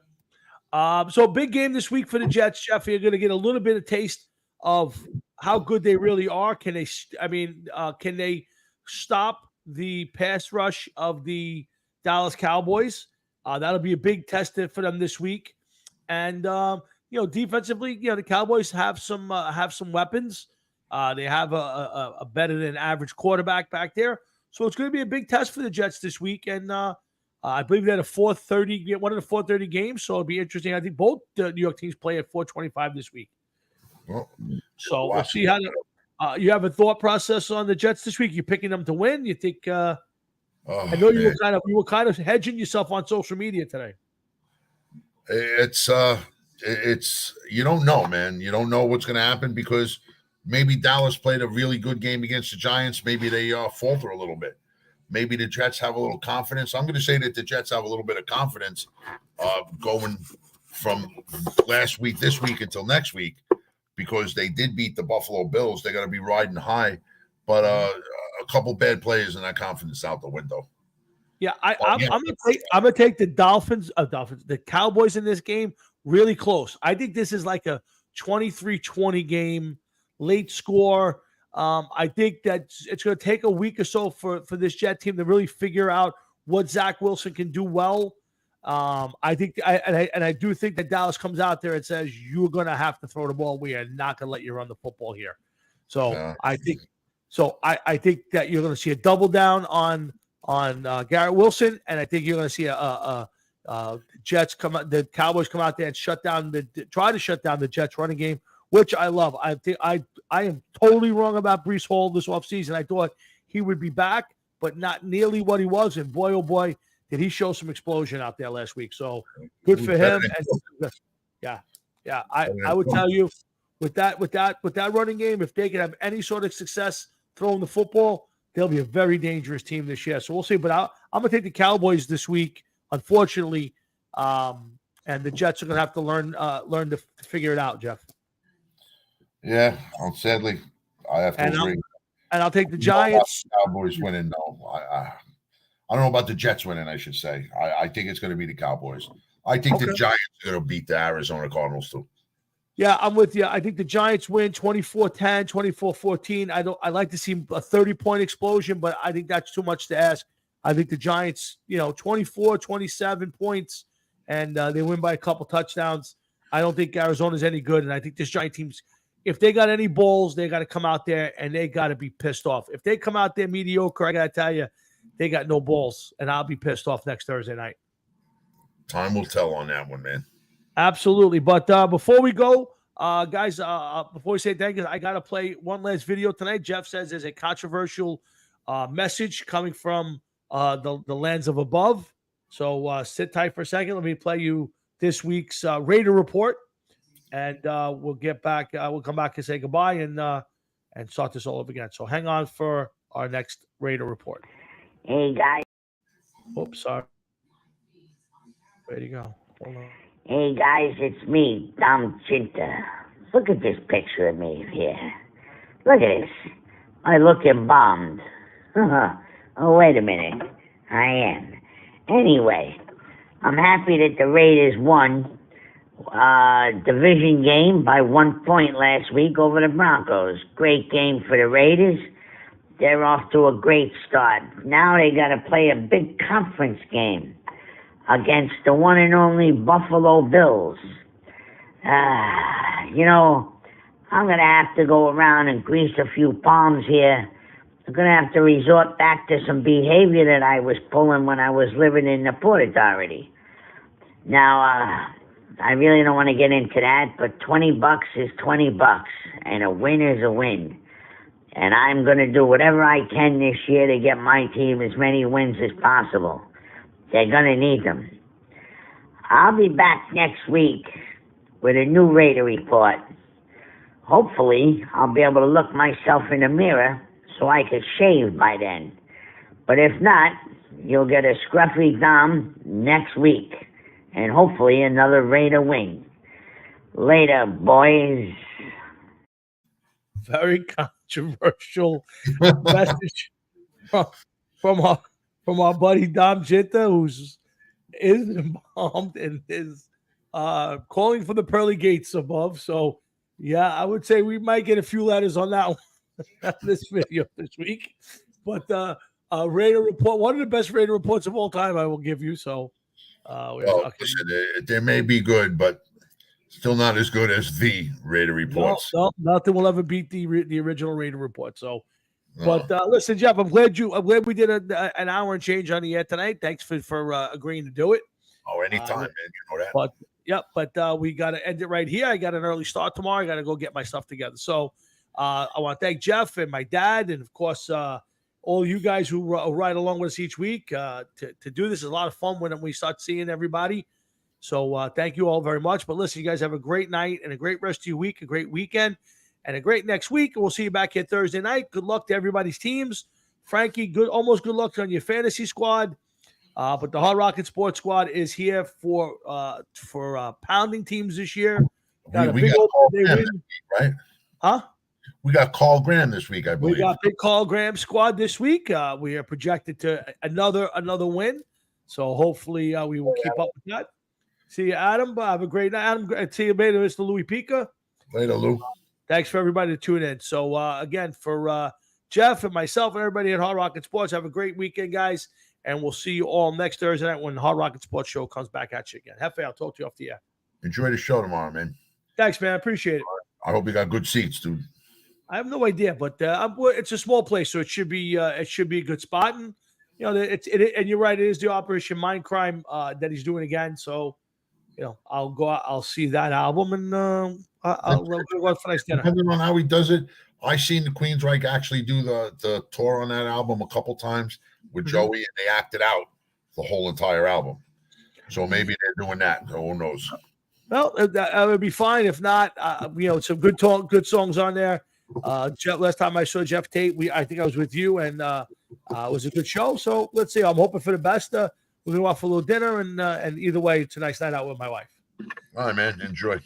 [SPEAKER 1] So big game this week for the Jets, Jeff. You're going to get a little bit of taste of how good they really are. Can they stop the pass rush of the Dallas Cowboys? That'll be a big test for them this week. And defensively, the Cowboys have some weapons. They have a better than average quarterback back there. So it's going to be a big test for the Jets this week. And I believe they're one of the 4:30 games. So it'll be interesting. I think both the New York teams play at 4:25 this week.
[SPEAKER 2] Well,
[SPEAKER 1] so we'll see how you have a thought process on the Jets this week. You picking them to win? You think? I know you were kind of hedging yourself on social media today.
[SPEAKER 2] It's you don't know, man. You don't know what's going to happen because maybe Dallas played a really good game against the Giants. Maybe they falter a little bit. Maybe the Jets have a little confidence. I'm going to say that the Jets have a little bit of confidence going from last week, this week until next week because they did beat the Buffalo Bills. They're going to be riding high, but a couple bad plays and that confidence out the window.
[SPEAKER 1] Yeah, I'm gonna take the the Cowboys in this game really close. I think this is like a 23-20 game, late score. I think that it's going to take a week or so for this Jet team to really figure out what Zach Wilson can do well. I do think that Dallas comes out there and says you're going to have to throw the ball. We are not going to let you run the football here. So I think that you're going to see a double down on Garrett Wilson, and I think you're going to see the Cowboys come out there and try to shut down the Jets running game, which I love. I think I am totally wrong about Breece Hall this offseason. I thought he would be back, but not nearly what he was. And boy, oh boy, did he show some explosion out there last week. So good for him. And yeah. I would tell you with that running game, if they can have any sort of success throwing the football, they'll be a very dangerous team this year. So we'll see. But I'm gonna take the Cowboys this week, unfortunately. And the Jets are gonna have to learn to figure it out, Jeff.
[SPEAKER 2] Yeah, sadly, I have to agree.
[SPEAKER 1] And I'll take the Giants.
[SPEAKER 2] Cowboys winning. No, I don't know about the Jets winning, I should say. I think it's going to be the Cowboys. I think the Giants are going to beat the Arizona Cardinals too.
[SPEAKER 1] Yeah, I'm with you. I think the Giants win 24-10, 24-14. I like to see a 30-point explosion, but I think that's too much to ask. I think the Giants, 24, 27 points, and they win by a couple touchdowns. I don't think Arizona's any good, and I think this Giant team's, if they got any balls, they got to come out there and they got to be pissed off. If they come out there mediocre, I got to tell you, they got no balls, and I'll be pissed off next Thursday night.
[SPEAKER 2] Time will tell on that one, man.
[SPEAKER 1] Absolutely. But before we go, guys, before we say thank you, I got to play one last video tonight. Jeff says there's a controversial message coming from the lands of above. So sit tight for a second. Let me play you this week's Raider report. And we'll get back. We'll come back and say goodbye and start this all over again. So hang on for our next Raider report.
[SPEAKER 4] Hey guys.
[SPEAKER 1] Oops, sorry. Where'd you go? Hold on.
[SPEAKER 4] Hey guys, it's me, Dom Chinta. Look at this picture of me here. Look at this. I look embalmed. Oh, wait a minute. I am. Anyway, I'm happy that the Raiders won. Division game by 1 point last week over the Broncos. Great game for the Raiders. They're off to a great start. Now they got to play a big conference game against the one and only Buffalo Bills. I'm going to have to go around and grease a few palms here. I'm going to have to resort back to some behavior that I was pulling when I was living in the Port Authority. Now, I really don't want to get into that, but $20 is $20, and a win is a win. And I'm going to do whatever I can this year to get my team as many wins as possible. They're going to need them. I'll be back next week with a new Raider report. Hopefully, I'll be able to look myself in the mirror so I can shave by then. But if not, you'll get a scruffy Dom next week. And hopefully another Raider win. Later, boys.
[SPEAKER 1] Very controversial message from our buddy Dom Jinta, who's embalmed and is calling for the pearly gates above. So, yeah, I would say we might get a few letters on that one, this video this week. But Raider report, one of the best Raider reports of all time, I will give you. So.
[SPEAKER 2] Listen, they may be good, but still not as good as the Raider reports.
[SPEAKER 1] No, nothing will ever beat the original Raider report. So, but listen, Jeff, I'm glad we did an hour and change on the air tonight. Thanks for agreeing to do it.
[SPEAKER 2] Oh, anytime, man. You know that.
[SPEAKER 1] But we got to end it right here. I got an early start tomorrow. I got to go get my stuff together. So, I want to thank Jeff and my dad, and of course, all you guys who ride along with us each week. To do this is a lot of fun when we start seeing everybody. So thank you all very much. But listen, you guys have a great night and a great rest of your week, a great weekend, and a great next week. We'll see you back here Thursday night. Good luck to everybody's teams. Frankie, almost good luck on your fantasy squad. But the Hard Rocket Sports Squad is here for pounding teams this year. Got
[SPEAKER 2] we got Carl Graham, right?
[SPEAKER 1] Huh?
[SPEAKER 2] We got Carl Graham this week, I believe.
[SPEAKER 1] We got big Carl Graham squad this week. We are projected to another win. So hopefully we will keep up with that. See you, Adam. Have a great night. Adam, see you later, Mr. Louis Pica.
[SPEAKER 2] Later, Lou.
[SPEAKER 1] Thanks for everybody to tune in. So again, for Jeff and myself and everybody at Hard Rocket Sports, have a great weekend, guys. And we'll see you all next Thursday night when the Hard Rocket Sports Show comes back at you again. Hefe, I'll talk to you off the air.
[SPEAKER 2] Enjoy the show tomorrow, man.
[SPEAKER 1] Thanks, man. I appreciate it.
[SPEAKER 2] I hope you got good seats, dude.
[SPEAKER 1] I have no idea, but it's a small place, so it should be a good spot. And and you're right, it is the Operation Mindcrime that he's doing again. So, I'll go out, I'll see that album, and I'll go out for nice dinner.
[SPEAKER 2] Depending on how he does it, I've seen the Queensryche actually do the tour on that album a couple times with Joey, and they acted out the whole entire album. So maybe they're doing that. Who knows?
[SPEAKER 1] Well, that would be fine. If not, some good songs on there. Last time I saw Jeff Tate, I think I was with you, and it was a good show. So let's see. I'm hoping for the best. We're gonna go out for a little dinner, and either way, it's a nice night out with my wife.
[SPEAKER 2] All right, man. Enjoy.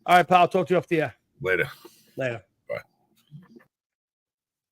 [SPEAKER 1] All right, pal. Talk to you off the air.
[SPEAKER 2] Later.
[SPEAKER 1] Later.